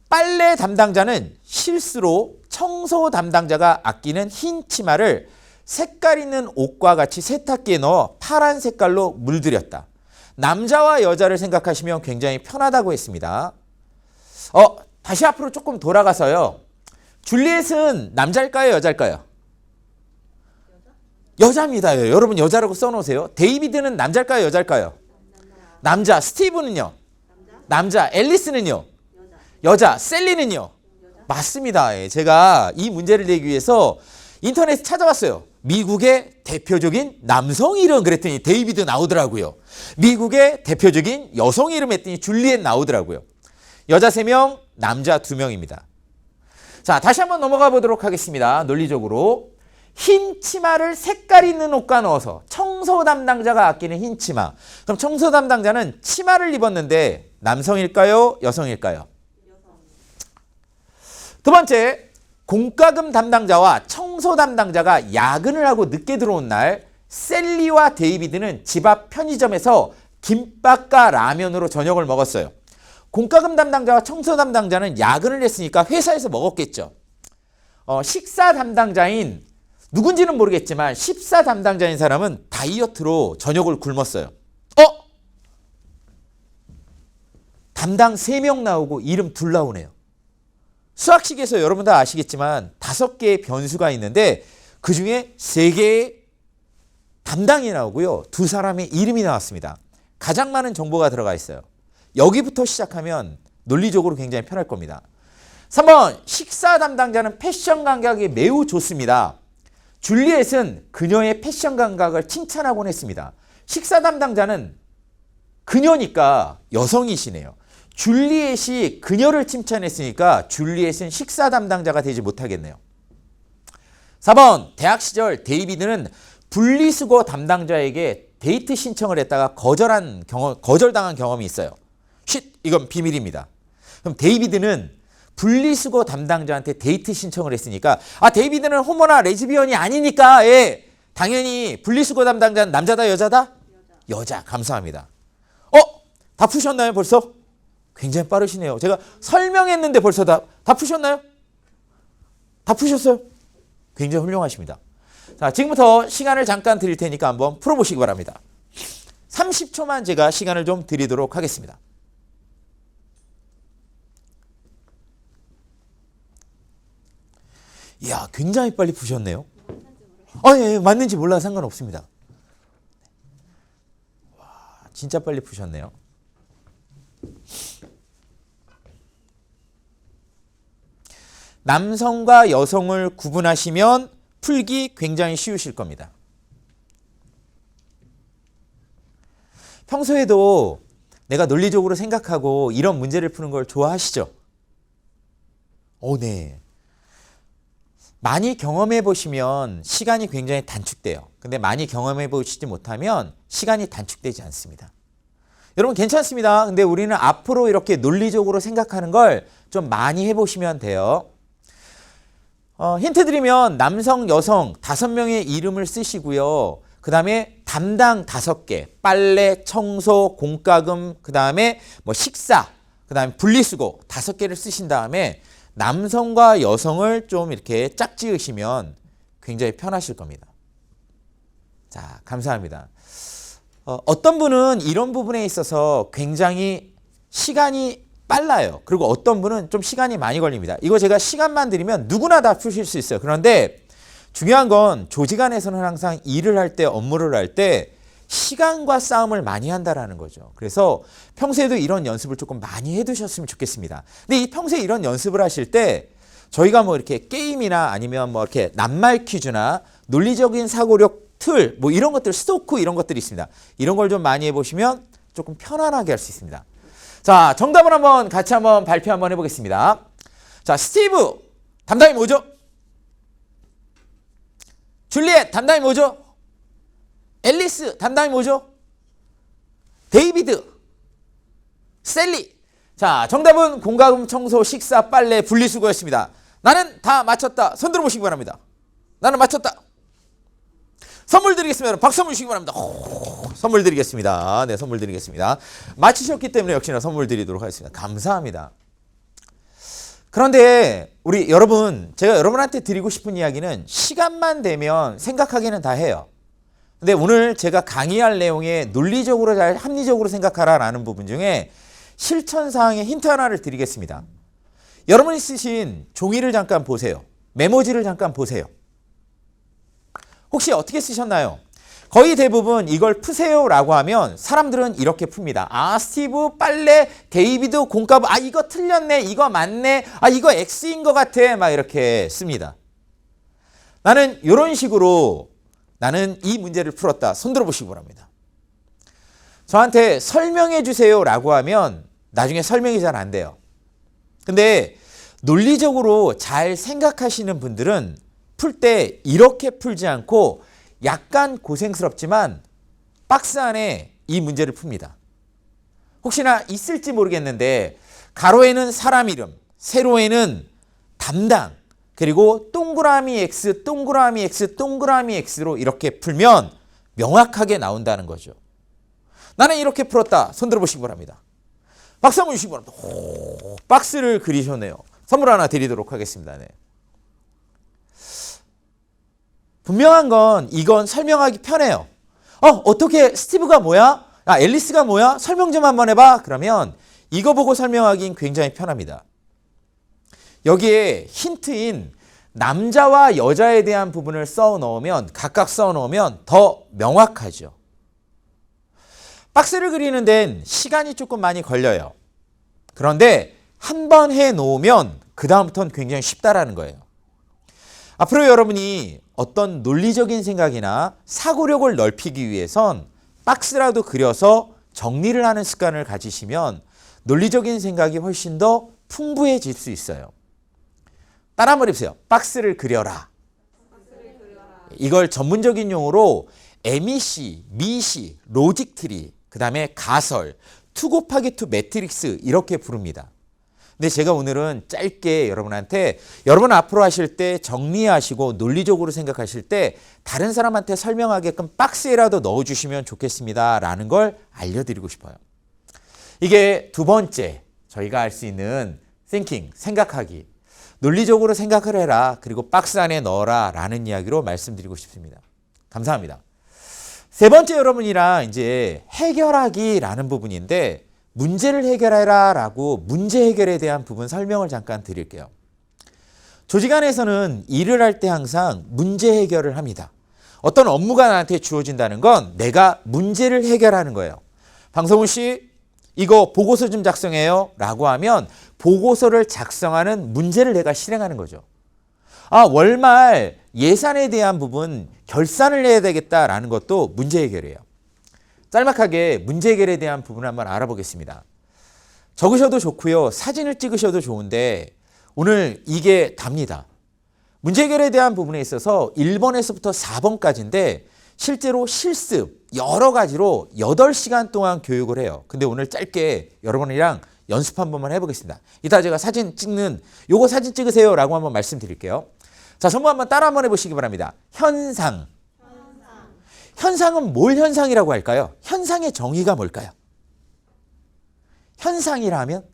빨래 담당자는 실수로 청소 담당자가 아끼는 흰 치마를 색깔 있는 옷과 같이 세탁기에 넣어 파란 색깔로 물들였다. 남자와 여자를 생각하시면 굉장히 편하다고 했습니다. 다시 앞으로 조금 돌아가서요. 줄리엣은 남자일까요, 여자일까요? 여자입니다. 여러분 여자라고 써놓으세요. 데이비드는 남자일까요, 여자일까요? 남자. 스티브는요? 남자. 앨리스는요? 여자. 셀리는요? 맞습니다. 제가 이 문제를 내기 위해서 인터넷에 찾아봤어요. 미국의 대표적인 남성 이름 그랬더니 데이비드 나오더라고요. 미국의 대표적인 여성 이름 했더니 줄리엣 나오더라고요. 여자 3명, 남자 2명입니다. 자, 다시 한번 넘어가 보도록 하겠습니다. 논리적으로. 흰 치마를 색깔 있는 옷과 넣어서 청소 담당자가 아끼는 흰 치마. 그럼 청소 담당자는 치마를 입었는데 남성일까요? 여성일까요? 두 번째, 공과금 담당자와 청소 담당자가 야근을 하고 늦게 들어온 날 셀리와 데이비드는 집 앞 편의점에서 김밥과 라면으로 저녁을 먹었어요. 공과금 담당자와 청소 담당자는 야근을 했으니까 회사에서 먹었겠죠. 식사 담당자인 누군지는 모르겠지만 식사 담당자인 사람은 다이어트로 저녁을 굶었어요. 담당 3명 나오고 이름 둘 나오네요. 수학식에서 여러분 다 아시겠지만 5개의 변수가 있는데 그중에 3개의 담당이 나오고요. 2사람의 이름이 나왔습니다. 가장 많은 정보가 들어가 있어요. 여기부터 시작하면 논리적으로 굉장히 편할 겁니다. 3번, 식사 담당자는 패션 감각이 매우 좋습니다. 줄리엣은 그녀의 패션 감각을 칭찬하곤 했습니다. 식사 담당자는 그녀니까 여성이시네요. 줄리엣이 그녀를 칭찬했으니까 줄리엣은 식사 담당자가 되지 못하겠네요. 4번, 대학 시절 데이비드는 분리수거 담당자에게 데이트 신청을 했다가 거절당한 경험이 있어요. 이건 비밀입니다. 그럼 데이비드는 분리수거 담당자한테 데이트 신청을 했으니까 데이비드는 호모나 레즈비언이 아니니까 당연히 분리수거 담당자는 남자다 여자다? 여자. 감사합니다. 다 푸셨나요 벌써? 굉장히 빠르시네요. 제가 설명했는데 벌써 다 푸셨나요? 다 푸셨어요? 굉장히 훌륭하십니다. 자, 지금부터 시간을 잠깐 드릴 테니까 한번 풀어보시기 바랍니다. 30초만 제가 시간을 좀 드리도록 하겠습니다. 이야, 굉장히 빨리 푸셨네요. 예, 맞는지 몰라도 상관없습니다. 와, 진짜 빨리 푸셨네요. 남성과 여성을 구분하시면 풀기 굉장히 쉬우실 겁니다. 평소에도 내가 논리적으로 생각하고 이런 문제를 푸는 걸 좋아하시죠? 네. 많이 경험해 보시면 시간이 굉장히 단축돼요. 근데 많이 경험해 보시지 못하면 시간이 단축되지 않습니다. 여러분 괜찮습니다. 근데 우리는 앞으로 이렇게 논리적으로 생각하는 걸 좀 많이 해보시면 돼요. 힌트 드리면 남성, 여성 5명의 이름을 쓰시고요. 그 다음에 담당 5개, 빨래, 청소, 공과금, 그 다음에 뭐 식사, 그 다음에 분리수거 5개를 쓰신 다음에 남성과 여성을 좀 이렇게 짝지으시면 굉장히 편하실 겁니다. 자, 감사합니다. 어떤 분은 이런 부분에 있어서 굉장히 시간이 빨라요. 그리고 어떤 분은 좀 시간이 많이 걸립니다. 이거 제가 시간만 드리면 누구나 다 푸실 수 있어요. 그런데 중요한 건 조직 안에서는 항상 일을 할 때, 업무를 할 때 시간과 싸움을 많이 한다라는 거죠. 그래서 평소에도 이런 연습을 조금 많이 해두셨으면 좋겠습니다. 근데 이 평소에 이런 연습을 하실 때 저희가 뭐 이렇게 게임이나 아니면 뭐 이렇게 낱말 퀴즈나 논리적인 사고력 틀, 뭐 이런 것들, 스토크 이런 것들이 있습니다. 이런 걸 좀 많이 해보시면 조금 편안하게 할 수 있습니다. 자, 정답을 한번 같이 한번 발표 한번 해보겠습니다. 자, 스티브 담당이 뭐죠? 줄리엣 담당이 뭐죠? 앨리스 담당이 뭐죠? 데이비드, 셀리. 자, 정답은 공과금, 청소, 식사, 빨래, 분리수거였습니다. 나는 다 맞췄다. 손 들어보시기 바랍니다. 나는 맞췄다. 선물 드리겠습니다. 박수 한번 주시기 바랍니다. 선물 드리겠습니다. 네, 선물 드리겠습니다. 맞히셨기 때문에 역시나 선물 드리도록 하겠습니다. 감사합니다. 그런데 우리 여러분, 제가 여러분한테 드리고 싶은 이야기는 시간만 되면 생각하기는 다 해요. 근데 오늘 제가 강의할 내용에 논리적으로 잘 합리적으로 생각하라라는 부분 중에 실천사항의 힌트 하나를 드리겠습니다. 여러분이 쓰신 종이를 잠깐 보세요. 메모지를 잠깐 보세요. 혹시 어떻게 쓰셨나요? 거의 대부분 이걸 푸세요라고 하면 사람들은 이렇게 풉니다. 아, 스티브, 빨래, 데이비드, 공과금, 아, 이거 틀렸네, 이거 맞네, 아, 이거 X인 것 같아, 막 이렇게 씁니다. 나는 이런 식으로 나는 이 문제를 풀었다. 손 들어보시기 바랍니다. 저한테 설명해 주세요라고 하면 나중에 설명이 잘 안 돼요. 근데 논리적으로 잘 생각하시는 분들은 풀 때 이렇게 풀지 않고 약간 고생스럽지만 박스 안에 이 문제를 풉니다. 혹시나 있을지 모르겠는데 가로에는 사람 이름, 세로에는 담당, 그리고 동그라미 X, 동그라미 X, 동그라미 X로 이렇게 풀면 명확하게 나온다는 거죠. 나는 이렇게 풀었다. 손 들어보시기 바랍니다. 박수 한번 주시기 바랍니다. 박스를 그리셨네요. 선물 하나 드리도록 하겠습니다. 네. 분명한 건 이건 설명하기 편해요. 어떻게 스티브가 뭐야? 아, 앨리스가 뭐야? 설명 좀 한번 해봐. 그러면 이거 보고 설명하기는 굉장히 편합니다. 여기에 힌트인 남자와 여자에 대한 부분을 각각 써 넣으면 더 명확하죠. 박스를 그리는 데는 시간이 조금 많이 걸려요. 그런데 한 번 해 놓으면 그 다음부터는 굉장히 쉽다라는 거예요. 앞으로 여러분이 어떤 논리적인 생각이나 사고력을 넓히기 위해선 박스라도 그려서 정리를 하는 습관을 가지시면 논리적인 생각이 훨씬 더 풍부해질 수 있어요. 따라 한번 해보세요. 박스를 그려라. 이걸 전문적인 용어로 MEC, 미시, 로직 트리, 그 다음에 가설, 2 곱하기 2 매트릭스 이렇게 부릅니다. 근데 제가 오늘은 짧게 여러분한테 여러분 앞으로 하실 때 정리하시고 논리적으로 생각하실 때 다른 사람한테 설명하게끔 박스에라도 넣어주시면 좋겠습니다 라는 걸 알려드리고 싶어요. 이게 두 번째 저희가 할 수 있는 thinking, 생각하기. 논리적으로 생각을 해라. 그리고 박스 안에 넣어라 라는 이야기로 말씀드리고 싶습니다. 감사합니다. 세 번째 여러분이랑 이제 해결하기라는 부분인데 문제를 해결해라 라고 문제 해결에 대한 부분 설명을 잠깐 드릴게요. 조직 안에서는 일을 할 때 항상 문제 해결을 합니다. 어떤 업무가 나한테 주어진다는 건 내가 문제를 해결하는 거예요. 방성훈 씨, 이거 보고서 좀 작성해요 라고 하면 보고서를 작성하는 문제를 내가 실행하는 거죠. 아, 월말 예산에 대한 부분 결산을 해야 되겠다라는 것도 문제 해결이에요. 짤막하게 문제 해결에 대한 부분을 한번 알아보겠습니다. 적으셔도 좋고요. 사진을 찍으셔도 좋은데 오늘 이게 답니다. 문제 해결에 대한 부분에 있어서 1번에서부터 4번까지인데 실제로 실습 여러 가지로 8시간 동안 교육을 해요. 근데 오늘 짧게 여러분이랑 연습 한 번만 해보겠습니다. 이따 제가 사진 찍는 요거 사진 찍으세요 라고 한번 말씀드릴게요. 자, 전부 한번 따라 한번 해보시기 바랍니다. 현상. 현상은 뭘 현상이라고 할까요? 현상의 정의가 뭘까요? 현상이라면?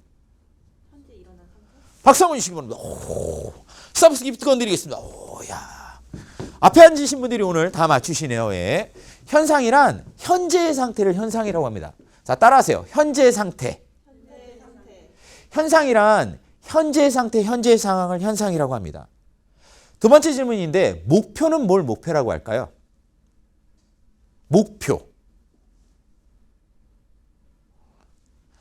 박수 한번 주시기 바랍니다. 오, 서비스 기프트 건드리겠습니다. 오, 야. 앞에 앉으신 분들이 오늘 다 맞추시네요. 예. 현상이란 현재의 상태를 현상이라고 합니다. 자, 따라하세요. 현재의 상태. 현상이란 현재의 상태, 현재의 상황을 현상이라고 합니다. 두 번째 질문인데 목표는 뭘 목표라고 할까요? 목표.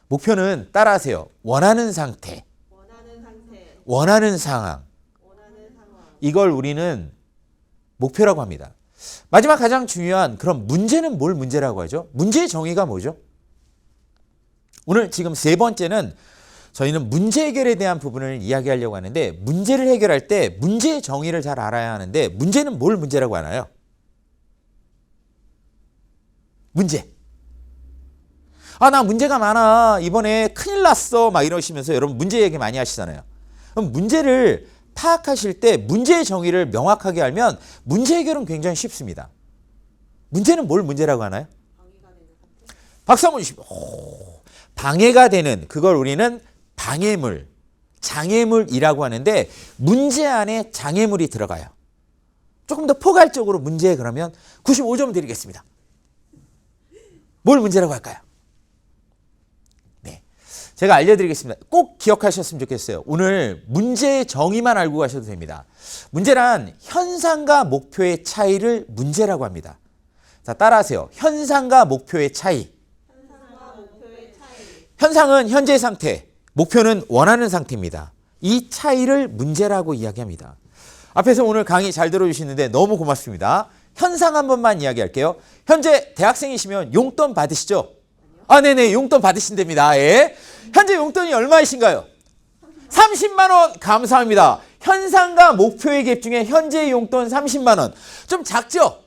목표는 따라하세요. 원하는 상태. 원하는 상황. 이걸 우리는 목표라고 합니다. 마지막 가장 중요한 그럼 문제는 뭘 문제라고 하죠? 문제의 정의가 뭐죠? 오늘 지금 세 번째는 저희는 문제 해결에 대한 부분을 이야기하려고 하는데 문제를 해결할 때 문제의 정의를 잘 알아야 하는데 문제는 뭘 문제라고 하나요? 문제. 아, 나 문제가 많아. 이번에 큰일 났어. 막 이러시면서 여러분 문제 얘기 많이 하시잖아요. 그럼 문제를 파악하실 때 문제의 정의를 명확하게 알면 문제 해결은 굉장히 쉽습니다. 문제는 뭘 문제라고 하나요? 박수 한번 주시고. 방해가 되는 그걸 우리는 방해물, 장애물이라고 하는데 문제 안에 장애물이 들어가요. 조금 더 포괄적으로 문제에 그러면 95점 드리겠습니다. 뭘 문제라고 할까요? 네, 제가 알려드리겠습니다. 꼭 기억하셨으면 좋겠어요. 오늘 문제의 정의만 알고 가셔도 됩니다. 문제란 현상과 목표의 차이를 문제라고 합니다. 자, 따라하세요. 현상과 목표의 차이. 현상은 현재의 상태, 목표는 원하는 상태입니다. 이 차이를 문제라고 이야기합니다. 앞에서 오늘 강의 잘 들어주시는데 너무 고맙습니다. 현상 한 번만 이야기할게요. 현재 대학생이시면 용돈 받으시죠? 아, 네네, 용돈 받으신답니다. 예. 현재 용돈이 얼마이신가요? 30만 원. 감사합니다. 현상과 목표의 갭 중에 현재 용돈 30만 원. 좀 작죠?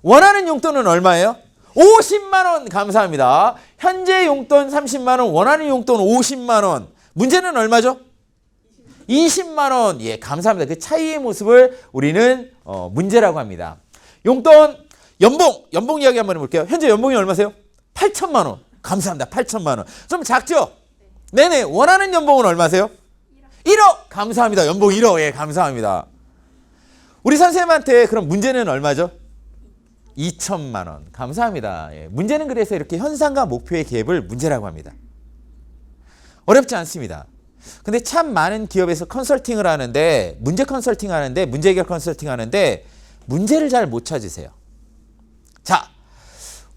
원하는 용돈은 얼마예요? 50만 원. 감사합니다. 현재 용돈 30만 원, 원하는 용돈 50만 원. 문제는 얼마죠? 20만 원. 예, 감사합니다. 그 차이의 모습을 우리는 문제라고 합니다. 용돈, 연봉 이야기 한번 해볼게요. 현재 연봉이 얼마세요? 8천만 원. 감사합니다. 8천만 원. 좀 작죠? 네네. 원하는 연봉은 얼마세요? 1억. 감사합니다. 연봉 1억. 예, 감사합니다. 우리 선생님한테 그럼 문제는 얼마죠? 2천만 원. 감사합니다. 예, 문제는 그래서 이렇게 현상과 목표의 갭을 문제라고 합니다. 어렵지 않습니다. 근데 참 많은 기업에서 컨설팅을 하는데 문제 컨설팅 하는데 문제 해결 컨설팅 하는데 문제를 잘 못 찾으세요. 자,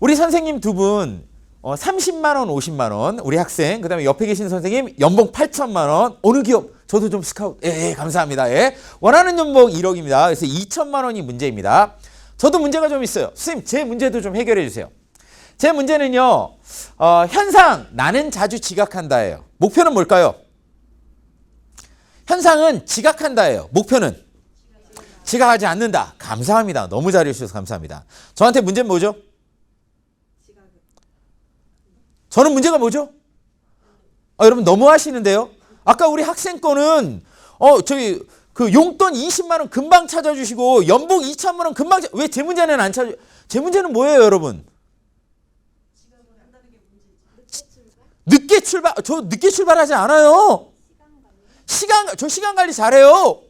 우리 선생님 두 분 30만 원, 50만 원 우리 학생 그 다음에 옆에 계신 선생님 연봉 8천만 원 어느 기업? 저도 좀 스카우트. 예, 감사합니다. 예. 원하는 연봉 1억입니다. 그래서 2천만 원이 문제입니다. 저도 문제가 좀 있어요. 선생님, 제 문제도 좀 해결해 주세요. 제 문제는요. 현상, 나는 자주 지각한다예요. 목표는 뭘까요? 현상은 지각한다예요. 목표는? 지각하지 않는다. 감사합니다. 너무 잘해 주셔서 감사합니다. 저한테 문제는 뭐죠? 저는 문제가 뭐죠? 여러분 너무 하시는데요. 아까 우리 학생 거는 저기 그 용돈 20만 원 금방 찾아주시고 연봉 2천만 원 금방 왜 제 문제는 안 찾아? 제 문제는 뭐예요, 여러분? 늦게 출발. 저 늦게 출발하지 않아요. 저 시간 관리 잘해요.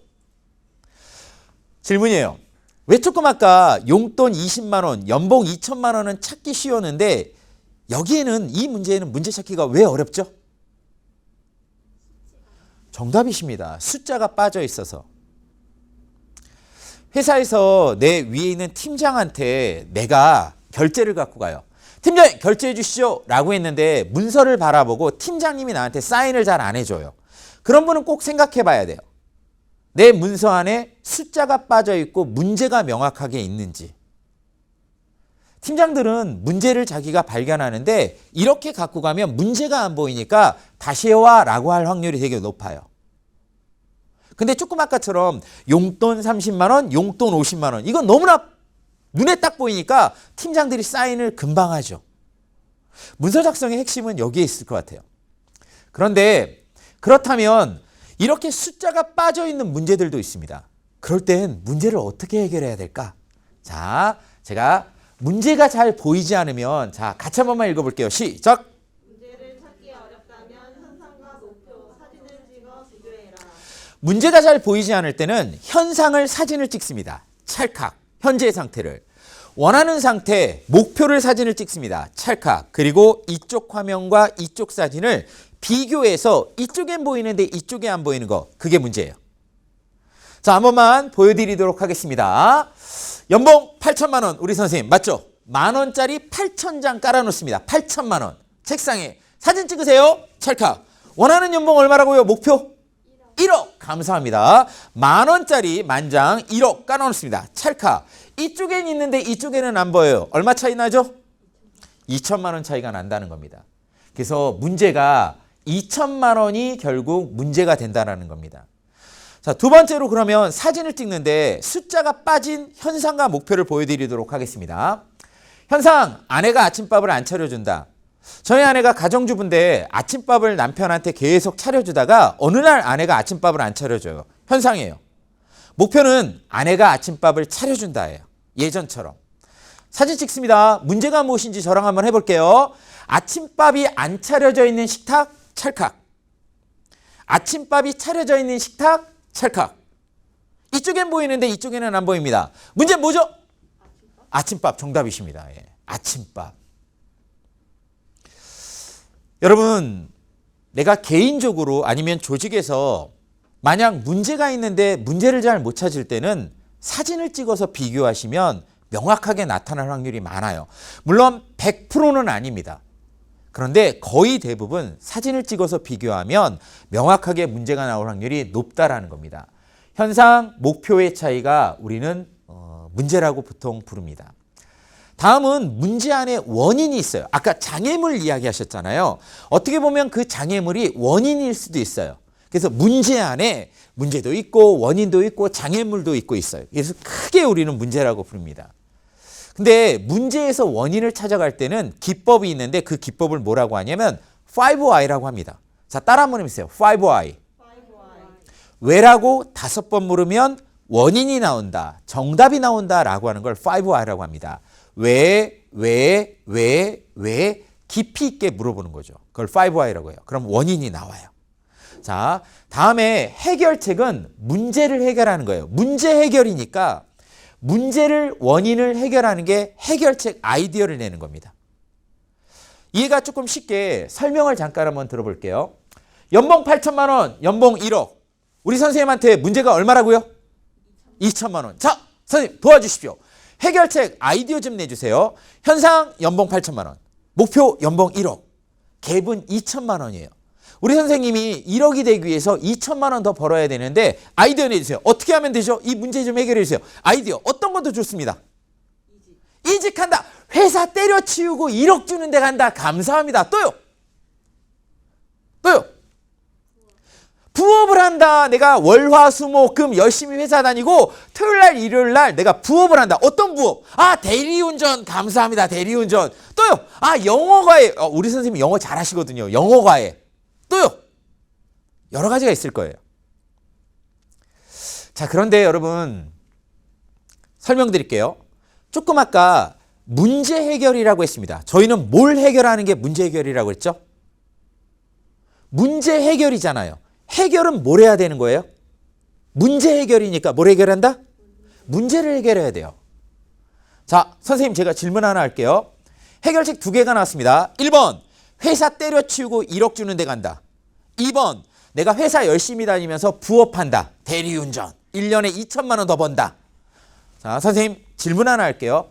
질문이에요. 왜 조금 아까 용돈 20만 원, 연봉 2천만 원은 찾기 쉬웠는데 여기에는 이 문제에는 문제 찾기가 왜 어렵죠? 정답이십니다. 숫자가 빠져 있어서. 회사에서 내 위에 있는 팀장한테 내가 결제를 갖고 가요. 팀장님 결제해 주시죠 라고 했는데 문서를 바라보고 팀장님이 나한테 사인을 잘 안 해줘요. 그런 분은 꼭 생각해 봐야 돼요. 내 문서 안에 숫자가 빠져 있고 문제가 명확하게 있는지. 팀장들은 문제를 자기가 발견하는데 이렇게 갖고 가면 문제가 안 보이니까 다시 해와 라고 할 확률이 되게 높아요. 근데 조금 아까처럼 용돈 30만 원, 용돈 50만 원 이건 너무나 눈에 딱 보이니까 팀장들이 사인을 금방 하죠. 문서 작성의 핵심은 여기에 있을 것 같아요. 그런데 그렇다면 이렇게 숫자가 빠져 있는 문제들도 있습니다. 그럴 땐 문제를 어떻게 해결해야 될까? 자, 제가 문제가 잘 보이지 않으면 자, 같이 한 번만 읽어볼게요. 시작. 문제를 찾기 어렵다면 현상과 목표, 사진을 찍어 비교해라. 문제가 잘 보이지 않을 때는 현상을 사진을 찍습니다. 찰칵. 현재의 상태를. 원하는 상태, 목표를 사진을 찍습니다. 찰칵. 그리고 이쪽 화면과 이쪽 사진을 비교해서 이쪽엔 보이는데 이쪽에 안 보이는 거. 그게 문제예요. 자, 한 번만 보여드리도록 하겠습니다. 연봉 8천만 원 우리 선생님 맞죠? 만원짜리 8,000장 깔아놓습니다. 8천만 원. 책상에 사진 찍으세요. 찰칵. 원하는 연봉 얼마라고요? 목표? 1억. 감사합니다. 만원짜리 만장 1억 깔아놓습니다. 찰칵. 이쪽엔 있는데 이쪽에는 안 보여요. 얼마 차이 나죠? 2천만 원 차이가 난다는 겁니다. 그래서 문제가 2천만 원이 결국 문제가 된다는 겁니다. 자, 두 번째로 그러면 사진을 찍는데 숫자가 빠진 현상과 목표를 보여드리도록 하겠습니다. 현상, 아내가 아침밥을 안 차려준다. 저희 아내가 가정주부인데 아침밥을 남편한테 계속 차려주다가 어느 날 아내가 아침밥을 안 차려줘요. 현상이에요. 목표는 아내가 아침밥을 차려준다예요. 예전처럼. 사진 찍습니다. 문제가 무엇인지 저랑 한번 해볼게요. 아침밥이 안 차려져 있는 식탁, 찰칵. 아침밥이 차려져 있는 식탁, 찰칵. 이쪽엔 보이는데 이쪽에는 안 보입니다. 문제 뭐죠? 아침밥 정답이십니다. 예. 아침밥. 여러분, 내가 개인적으로 아니면 조직에서 만약 문제가 있는데 문제를 잘 못 찾을 때는 사진을 찍어서 비교하시면 명확하게 나타날 확률이 많아요. 물론 100%는 아닙니다. 그런데 거의 대부분 사진을 찍어서 비교하면 명확하게 문제가 나올 확률이 높다라는 겁니다. 현상, 목표의 차이가 우리는 문제라고 보통 부릅니다. 다음은 문제 안에 원인이 있어요. 아까 장애물 이야기하셨잖아요. 어떻게 보면 그 장애물이 원인일 수도 있어요. 그래서 문제 안에 문제도 있고 원인도 있고 장애물도 있고 있어요. 그래서 크게 우리는 문제라고 부릅니다. 근데 문제에서 원인을 찾아갈 때는 기법이 있는데 그 기법을 뭐라고 하냐면 5I라고 합니다. 자, 따라 한번 해보세요. 5I. 왜라고 5번 물으면 원인이 나온다. 정답이 나온다 라고 하는 걸 5I라고 합니다. 왜 깊이 있게 물어보는 거죠. 그걸 5I라고 해요. 그럼 원인이 나와요. 자, 다음에 해결책은 문제를 해결하는 거예요. 문제 해결이니까 문제를 원인을 해결하는 게 해결책 아이디어를 내는 겁니다. 이해가 조금 쉽게 설명을 잠깐 한번 들어볼게요. 연봉 8천만 원, 연봉 1억. 우리 선생님한테 문제가 얼마라고요? 2천만 원. 자, 선생님 도와주십시오. 해결책 아이디어 좀 내주세요. 현상 연봉 8천만 원. 목표 연봉 1억. 갭은 2천만 원이에요. 우리 선생님이 1억이 되기 위해서 2천만 원 더 벌어야 되는데 아이디어 내주세요. 어떻게 하면 되죠? 이 문제 좀 해결해 주세요. 아이디어 어떤 것도 좋습니다. 이직한다. 회사 때려치우고 1억 주는 데 간다. 감사합니다. 또요. 부업을 한다. 내가 월화수목금 열심히 회사 다니고 토요일날 일요일날 내가 부업을 한다. 어떤 부업? 아, 대리운전. 감사합니다. 대리운전. 또요. 아, 영어과외. 우리 선생님 영어 잘하시거든요. 영어과외. 또요. 여러 가지가 있을 거예요. 자, 그런데 여러분 설명드릴게요. 조금 아까 문제 해결이라고 했습니다. 저희는 뭘 해결하는 게 문제 해결이라고 했죠? 문제 해결이잖아요. 해결은 뭘 해야 되는 거예요? 문제 해결이니까 뭘 해결한다? 문제를 해결해야 돼요. 자, 선생님 제가 질문 하나 할게요. 해결책 2개가 나왔습니다. 1번 회사 때려치우고 1억 주는 데 간다. 2번 내가 회사 열심히 다니면서 부업한다. 대리운전. 1년에 2천만 원 더 번다. 자, 선생님 질문 하나 할게요.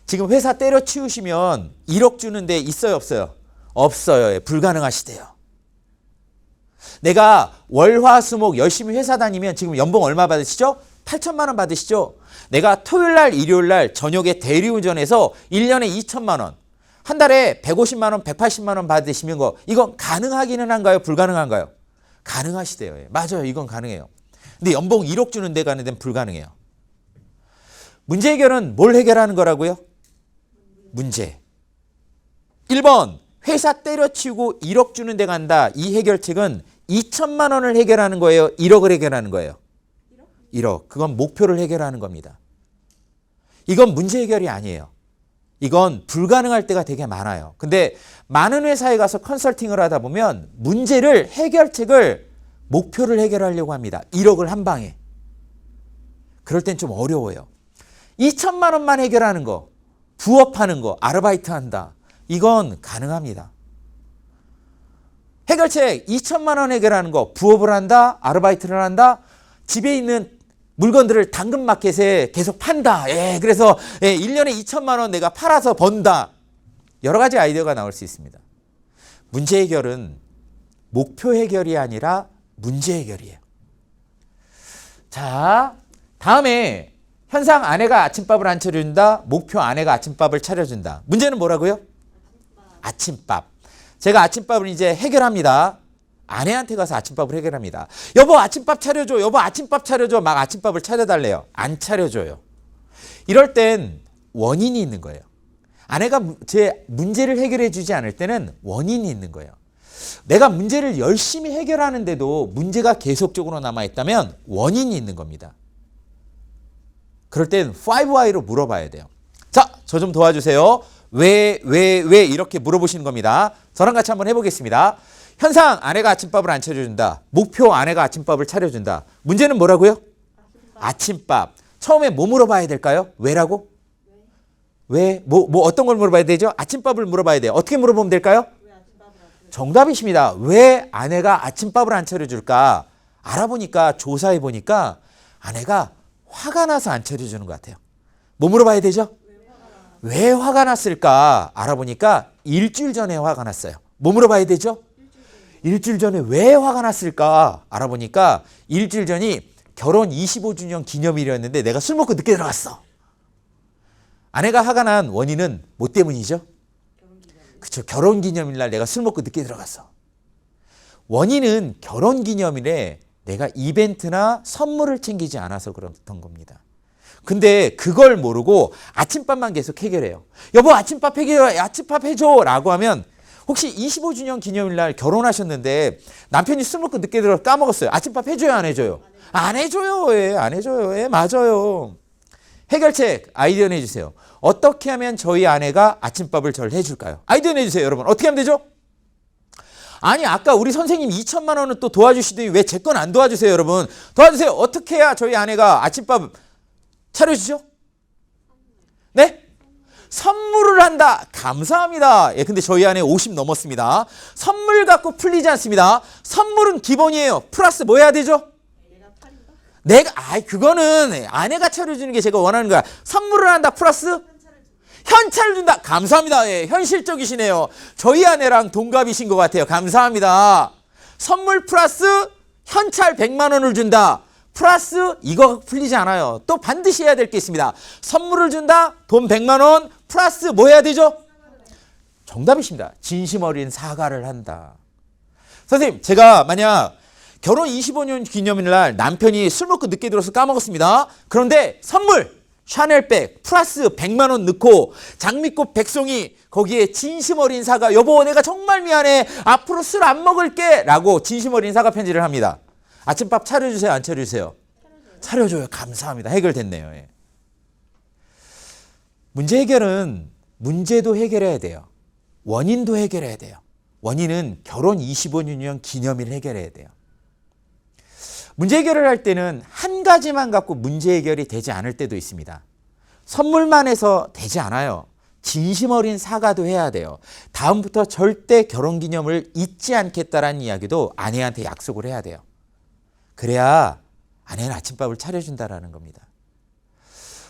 지금 회사 때려치우시면 1억 주는 데 있어요 없어요? 없어요. 불가능하시대요. 내가 월화수목 열심히 회사 다니면 지금 연봉 얼마 받으시죠? 8천만 원 받으시죠? 내가 토요일날 일요일날 저녁에 대리운전해서 1년에 2천만 원. 한 달에 150만 원, 180만 원 받으시면 이건 가능하기는 한가요? 불가능한가요? 가능하시대요. 예. 맞아요. 이건 가능해요. 근데 연봉 1억 주는 데 가는 데는 불가능해요. 문제 해결은 뭘 해결하는 거라고요? 문제. 1번 회사 때려치우고 1억 주는 데 간다. 이 해결책은 2천만 원을 해결하는 거예요? 1억을 해결하는 거예요? 1억. 그건 목표를 해결하는 겁니다. 이건 문제 해결이 아니에요. 이건 불가능할 때가 되게 많아요. 근데 많은 회사에 가서 컨설팅을 하다 보면 문제를 해결책을 목표를 해결하려고 합니다. 1억을 한 방에. 그럴 땐 좀 어려워요. 2천만 원만 해결하는 거, 부업하는 거, 아르바이트 한다. 이건 가능합니다. 해결책 2천만 원 해결하는 거, 부업을 한다, 아르바이트를 한다, 집에 있는 물건들을 당근마켓에 계속 판다. 그래서 1년에 2천만 원 내가 팔아서 번다. 여러 가지 아이디어가 나올 수 있습니다. 문제 해결은 목표 해결이 아니라 문제 해결이에요. 자, 다음에 현상 아내가 아침밥을 안 차려준다. 목표 아내가 아침밥을 차려준다. 문제는 뭐라고요? 아침밥. 제가 아침밥을 이제 해결합니다. 아내한테 가서 아침밥을 해결합니다. 여보 아침밥 차려줘. 여보 아침밥 차려줘. 막 아침밥을 차려달래요. 안 차려줘요. 이럴 땐 원인이 있는 거예요. 아내가 제 문제를 해결해 주지 않을 때는 원인이 있는 거예요. 내가 문제를 열심히 해결하는데도 문제가 계속적으로 남아있다면 원인이 있는 겁니다. 그럴 땐 5Why로 물어봐야 돼요. 자, 저 좀 도와주세요. 왜 이렇게 물어보시는 겁니다. 저랑 같이 한번 해보겠습니다. 현상 아내가 아침밥을 안 차려준다. 목표 아내가 아침밥을 차려준다. 문제는 뭐라고요? 아침밥. 처음에 뭐 물어봐야 될까요? 왜라고? 왜? 뭐 어떤 걸 물어봐야 되죠? 아침밥을 물어봐야 돼요. 어떻게 물어보면 될까요? 정답이십니다. 왜 아내가 아침밥을 안 차려줄까? 알아보니까 조사해보니까 아내가 화가 나서 안 차려주는 것 같아요. 뭐 물어봐야 되죠? 왜 화가 났을까? 알아보니까 일주일 전에 화가 났어요. 뭐 물어봐야 되죠? 일주일 전에 왜 화가 났을까? 알아보니까 일주일 전이 결혼 25주년 기념일이었는데 내가 술 먹고 늦게 들어갔어. 아내가 화가 난 원인은 뭐 때문이죠? 그렇죠. 결혼 기념일 날 내가 술 먹고 늦게 들어갔어. 원인은 결혼 기념일에 내가 이벤트나 선물을 챙기지 않아서 그랬던 겁니다. 근데 그걸 모르고 아침밥만 계속 해결해요. 여보 아침밥 해결해, 아침밥 해줘 라고 하면 혹시 25주년 기념일 날 결혼하셨는데 남편이 술 먹고 늦게 들어서 까먹었어요. 아침밥 해줘요 안 해줘요? 안 해줘요. 안 해줘요. 맞아요. 해결책 아이디어 내주세요. 어떻게 하면 저희 아내가 아침밥을 절 해줄까요? 아이디어 내주세요 여러분. 어떻게 하면 되죠? 아니 아까 우리 선생님 2천만 원은 또 도와주시더니 왜 제 건 안 도와주세요 여러분. 도와주세요. 어떻게 해야 저희 아내가 아침밥 차려주죠? 네? 선물을 한다. 감사합니다. 근데 저희 아내 50 넘었습니다. 선물 갖고 풀리지 않습니다. 선물은 기본이에요. 플러스 뭐 해야 되죠? 그거는 아내가 차려주는 게 제가 원하는 거야. 선물을 한다. 플러스 현찰을 준다. 감사합니다. 현실적이시네요. 저희 아내랑 동갑이신 것 같아요. 감사합니다. 선물 플러스 현찰 100만 원을 준다. 플러스 이거 풀리지 않아요. 또 반드시 해야 될 게 있습니다. 선물을 준다. 돈 100만 원 플러스 뭐 해야 되죠? 정답이십니다. 진심 어린 사과를 한다. 선생님 제가 만약 결혼 25년 기념일 날 남편이 술 먹고 늦게 들어서 까먹었습니다. 그런데 선물 샤넬백 플러스 100만 원 넣고 장미꽃 백송이 거기에 진심 어린 사과 여보 내가 정말 미안해 앞으로 술 안 먹을게 라고 진심 어린 사과 편지를 합니다. 아침밥 차려주세요 안 차려주세요? 차려줘요. 감사합니다. 해결됐네요. 문제 해결은 문제도 해결해야 돼요. 원인도 해결해야 돼요. 원인은 결혼 25주년 기념일 해결해야 돼요. 문제 해결을 할 때는 한 가지만 갖고 문제 해결이 되지 않을 때도 있습니다. 선물만 해서 되지 않아요. 진심 어린 사과도 해야 돼요. 다음부터 절대 결혼기념을 잊지 않겠다라는 이야기도 아내한테 약속을 해야 돼요. 그래야 아내는 아침밥을 차려준다라는 겁니다.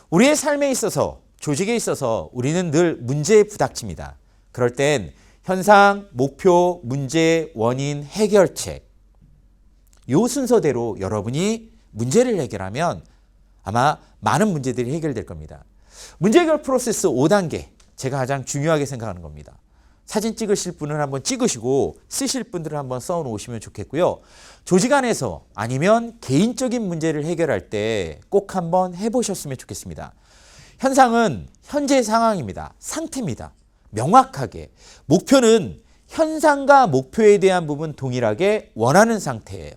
우리의 삶에 있어서 조직에 있어서 우리는 늘 문제에 부닥칩니다. 그럴 땐 현상, 목표, 문제, 원인, 해결책 이 순서대로 여러분이 문제를 해결하면 아마 많은 문제들이 해결될 겁니다. 문제 해결 프로세스 5단계 제가 가장 중요하게 생각하는 겁니다. 사진 찍으실 분은 한번 찍으시고 쓰실 분들은 한번 써놓으시면 좋겠고요. 조직 안에서 아니면 개인적인 문제를 해결할 때 꼭 한번 해보셨으면 좋겠습니다. 현상은 현재 상황입니다. 상태입니다. 명확하게. 목표는 현상과 목표에 대한 부분 동일하게 원하는 상태예요.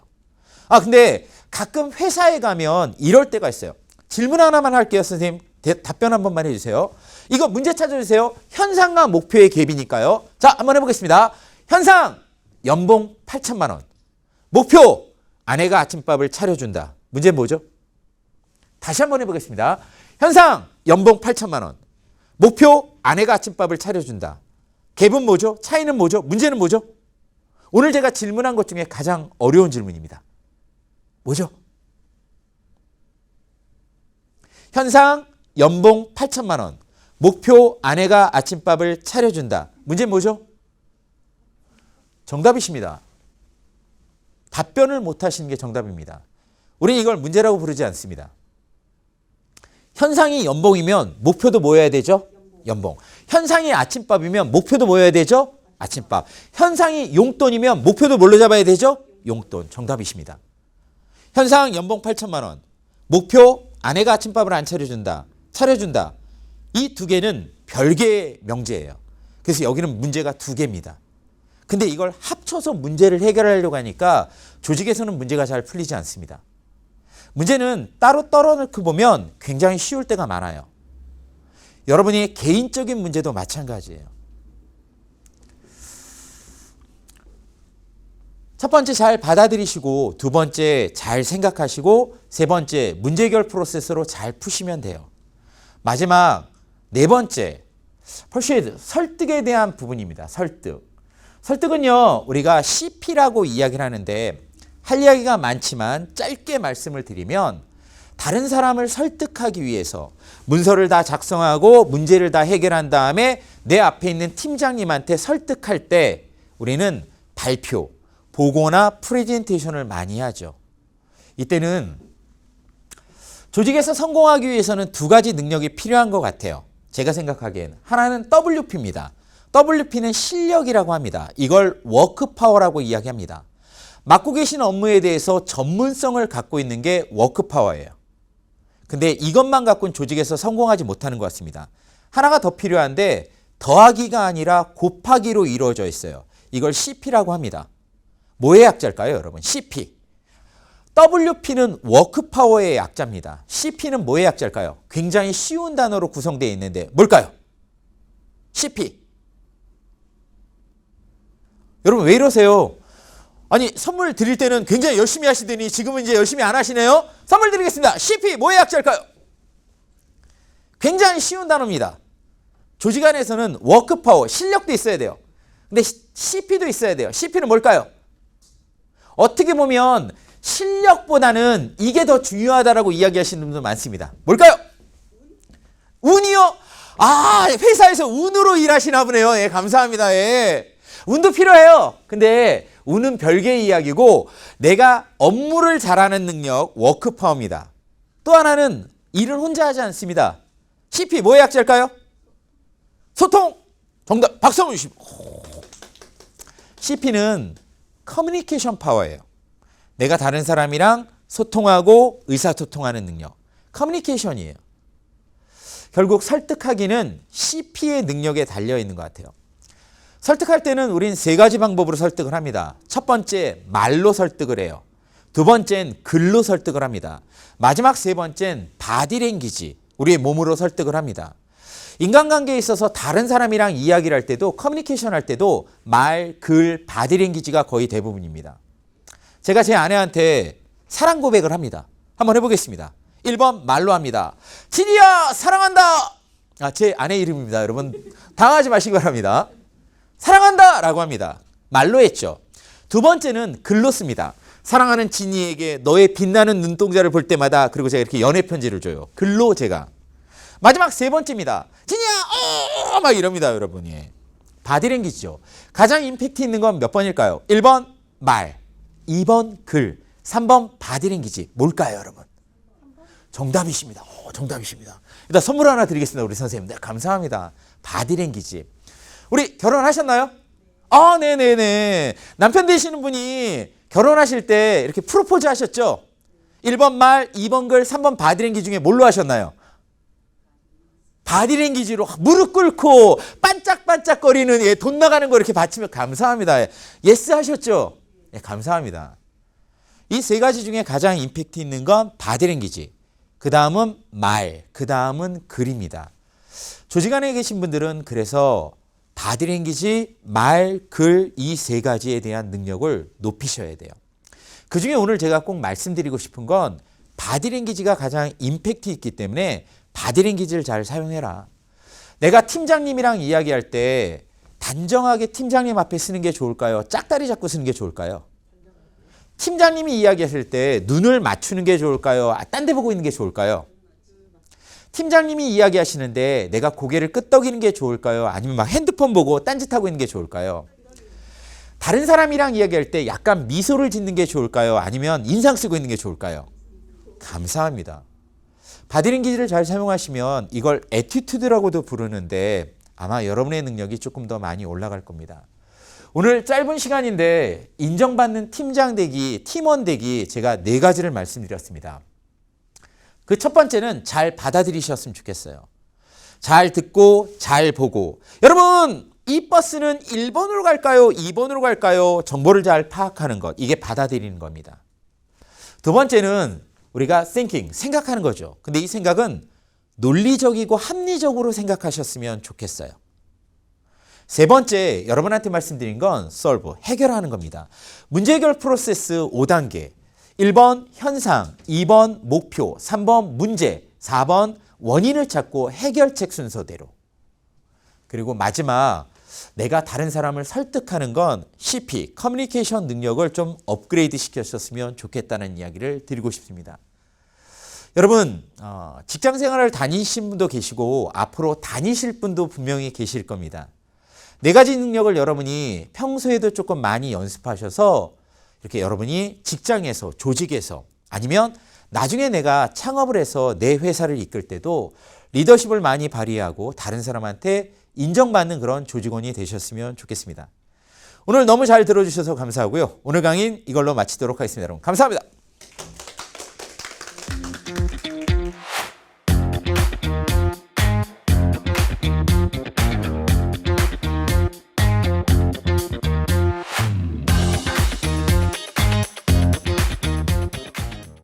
근데 가끔 회사에 가면 이럴 때가 있어요. 질문 하나만 할게요, 선생님. 답변 한 번만 해주세요. 이거 문제 찾아주세요. 현상과 목표의 갭이니까요. 자, 한번 해보겠습니다. 현상, 연봉 8천만 원. 목표, 아내가 아침밥을 차려준다. 문제 뭐죠? 다시 한번 해보겠습니다. 현상, 연봉 8천만 원. 목표, 아내가 아침밥을 차려준다. 갭은 뭐죠? 차이는 뭐죠? 문제는 뭐죠? 오늘 제가 질문한 것 중에 가장 어려운 질문입니다. 뭐죠? 현상, 연봉 8천만 원. 목표, 아내가 아침밥을 차려준다. 문제는 뭐죠? 정답이십니다. 답변을 못하시는 게 정답입니다. 우리는 이걸 문제라고 부르지 않습니다. 현상이 연봉이면 목표도 뭐여야 되죠? 연봉. 현상이 아침밥이면 목표도 뭐여야 되죠? 아침밥. 현상이 용돈이면 목표도 뭘로 잡아야 되죠? 용돈. 정답이십니다. 현상 연봉 8천만 원. 목표 아내가 아침밥을 안 차려준다. 차려준다. 이 두 개는 별개의 명제예요. 그래서 여기는 문제가 두 개입니다. 근데 이걸 합쳐서 문제를 해결하려고 하니까 조직에서는 문제가 잘 풀리지 않습니다. 문제는 따로 떨어놓고 보면 굉장히 쉬울 때가 많아요. 여러분이 개인적인 문제도 마찬가지예요. 첫 번째 잘 받아들이시고 두 번째 잘 생각하시고 세 번째 문제 해결 프로세스로 잘 푸시면 돼요. 마지막 네 번째 퍼슈에이드, 설득에 대한 부분입니다. 설득. 설득은요 우리가 CP라고 이야기를 하는데 할 이야기가 많지만 짧게 말씀을 드리면 다른 사람을 설득하기 위해서 문서를 다 작성하고 문제를 다 해결한 다음에 내 앞에 있는 팀장님한테 설득할 때 우리는 발표, 보고나 프레젠테이션을 많이 하죠. 이때는 조직에서 성공하기 위해서는 두 가지 능력이 필요한 것 같아요. 제가 생각하기엔 하나는 WP입니다. WP는 실력이라고 합니다. 이걸 워크파워라고 이야기합니다. 맡고 계신 업무에 대해서 전문성을 갖고 있는 게 워크파워예요. 근데 이것만 갖고는 조직에서 성공하지 못하는 것 같습니다. 하나가 더 필요한데 더하기가 아니라 곱하기로 이루어져 있어요. 이걸 CP라고 합니다. 뭐의 약자일까요, 여러분? CP. WP는 워크파워의 약자입니다. CP는 뭐의 약자일까요? 굉장히 쉬운 단어로 구성되어 있는데 뭘까요? CP. 여러분 왜 이러세요? 아니 선물 드릴 때는 굉장히 열심히 하시더니 지금은 이제 열심히 안 하시네요? 선물 드리겠습니다. CP 뭐의 약자일까요? 굉장히 쉬운 단어입니다. 조직 안에서는 워크파워, 실력도 있어야 돼요. 근데 CP도 있어야 돼요. CP는 뭘까요? 어떻게 보면 실력보다는 이게 더 중요하다라고 이야기하시는 분들 많습니다. 뭘까요? 운이요? 아, 회사에서 운으로 일하시나 보네요. 예, 감사합니다. 예. 운도 필요해요. 근데 운은 별개의 이야기고 내가 업무를 잘하는 능력, 워크파워입니다. 또 하나는 일을 혼자 하지 않습니다. CP 뭐의 약자일까요? 소통! 정답! 박수 한번 주십시오. CP는 커뮤니케이션 파워예요. 내가 다른 사람이랑 소통하고 의사소통하는 능력. 커뮤니케이션이에요. 결국 설득하기는 CP의 능력에 달려있는 것 같아요. 설득할 때는 우린 세 가지 방법으로 설득을 합니다. 첫 번째, 말로 설득을 해요. 두 번째는 글로 설득을 합니다. 마지막 세 번째는 바디랭귀지, 우리의 몸으로 설득을 합니다. 인간관계에 있어서 다른 사람이랑 이야기를 할 때도 커뮤니케이션 할 때도 말, 글, 바디랭귀지가 거의 대부분입니다. 제가 제 아내한테 사랑 고백을 합니다. 한번 해보겠습니다. 1번 말로 합니다. 진이야 사랑한다. 제 아내 이름입니다. 여러분 당하지 마시기 바랍니다. 사랑한다 라고 합니다. 말로 했죠. 두 번째는 글로 씁니다. 사랑하는 진이에게 너의 빛나는 눈동자를 볼 때마다, 그리고 제가 이렇게 연애 편지를 줘요. 글로 제가. 마지막 세 번째입니다. 진이야 막 이럽니다. 여러분이. 바디랭귀지죠. 가장 임팩트 있는 건 몇 번일까요? 1번 말, 2번 글, 3번 바디랭귀지. 뭘까요, 여러분? 정답이십니다. 정답이십니다. 일단 선물 하나 드리겠습니다. 우리 선생님. 네, 감사합니다. 바디랭귀지. 우리 결혼하셨나요? 네네네. 남편 되시는 분이 결혼하실 때 이렇게 프로포즈 하셨죠? 1번 말, 2번 글, 3번 바디랭귀지 중에 뭘로 하셨나요? 바디랭귀지로 무릎 꿇고 반짝반짝거리는 돈 나가는 거 이렇게 받치면 감사합니다. 예스 하셨죠? 예, 감사합니다. 이 세 가지 중에 가장 임팩트 있는 건 바디랭귀지. 그 다음은 말, 그 다음은 글입니다. 조직 안에 계신 분들은 그래서 바디랭귀지, 말, 글 이 세 가지에 대한 능력을 높이셔야 돼요. 그중에 오늘 제가 꼭 말씀드리고 싶은 건 바디랭귀지가 가장 임팩트 있기 때문에 바디랭귀지를 잘 사용해라. 내가 팀장님이랑 이야기할 때 단정하게 팀장님 앞에 쓰는 게 좋을까요? 짝다리 잡고 쓰는 게 좋을까요? 팀장님이 이야기하실 때 눈을 맞추는 게 좋을까요? 딴 데 보고 있는 게 좋을까요? 팀장님이 이야기하시는데 내가 고개를 끄덕이는 게 좋을까요? 아니면 막 핸드폰 보고 딴짓하고 있는 게 좋을까요? 다른 사람이랑 이야기할 때 약간 미소를 짓는 게 좋을까요? 아니면 인상 쓰고 있는 게 좋을까요? 감사합니다. 바디랭귀지를 잘 사용하시면 이걸 애티튜드라고도 부르는데 아마 여러분의 능력이 조금 더 많이 올라갈 겁니다. 오늘 짧은 시간인데 인정받는 팀장 되기, 팀원 되기 제가 4가지를 말씀드렸습니다. 그 첫 번째는 잘 받아들이셨으면 좋겠어요. 잘 듣고 잘 보고. 여러분, 이 버스는 1번으로 갈까요? 2번으로 갈까요? 정보를 잘 파악하는 것. 이게 받아들이는 겁니다. 두 번째는 우리가 thinking, 생각하는 거죠. 근데 이 생각은 논리적이고 합리적으로 생각하셨으면 좋겠어요. 세 번째, 여러분한테 말씀드린 건 solve, 해결하는 겁니다. 문제 해결 프로세스 5단계. 1번 현상, 2번 목표, 3번 문제, 4번 원인을 찾고 해결책 순서대로. 그리고 마지막, 내가 다른 사람을 설득하는 건 CP, 커뮤니케이션 능력을 좀 업그레이드 시켰었으면 좋겠다는 이야기를 드리고 싶습니다. 여러분, 직장 생활을 다니신 분도 계시고 앞으로 다니실 분도 분명히 계실 겁니다. 4가지 능력을 여러분이 평소에도 조금 많이 연습하셔서 이렇게 여러분이 직장에서, 조직에서 아니면 나중에 내가 창업을 해서 내 회사를 이끌 때도 리더십을 많이 발휘하고 다른 사람한테 인정받는 그런 조직원이 되셨으면 좋겠습니다. 오늘 너무 잘 들어주셔서 감사하고요. 오늘 강의는 이걸로 마치도록 하겠습니다. 여러분 감사합니다.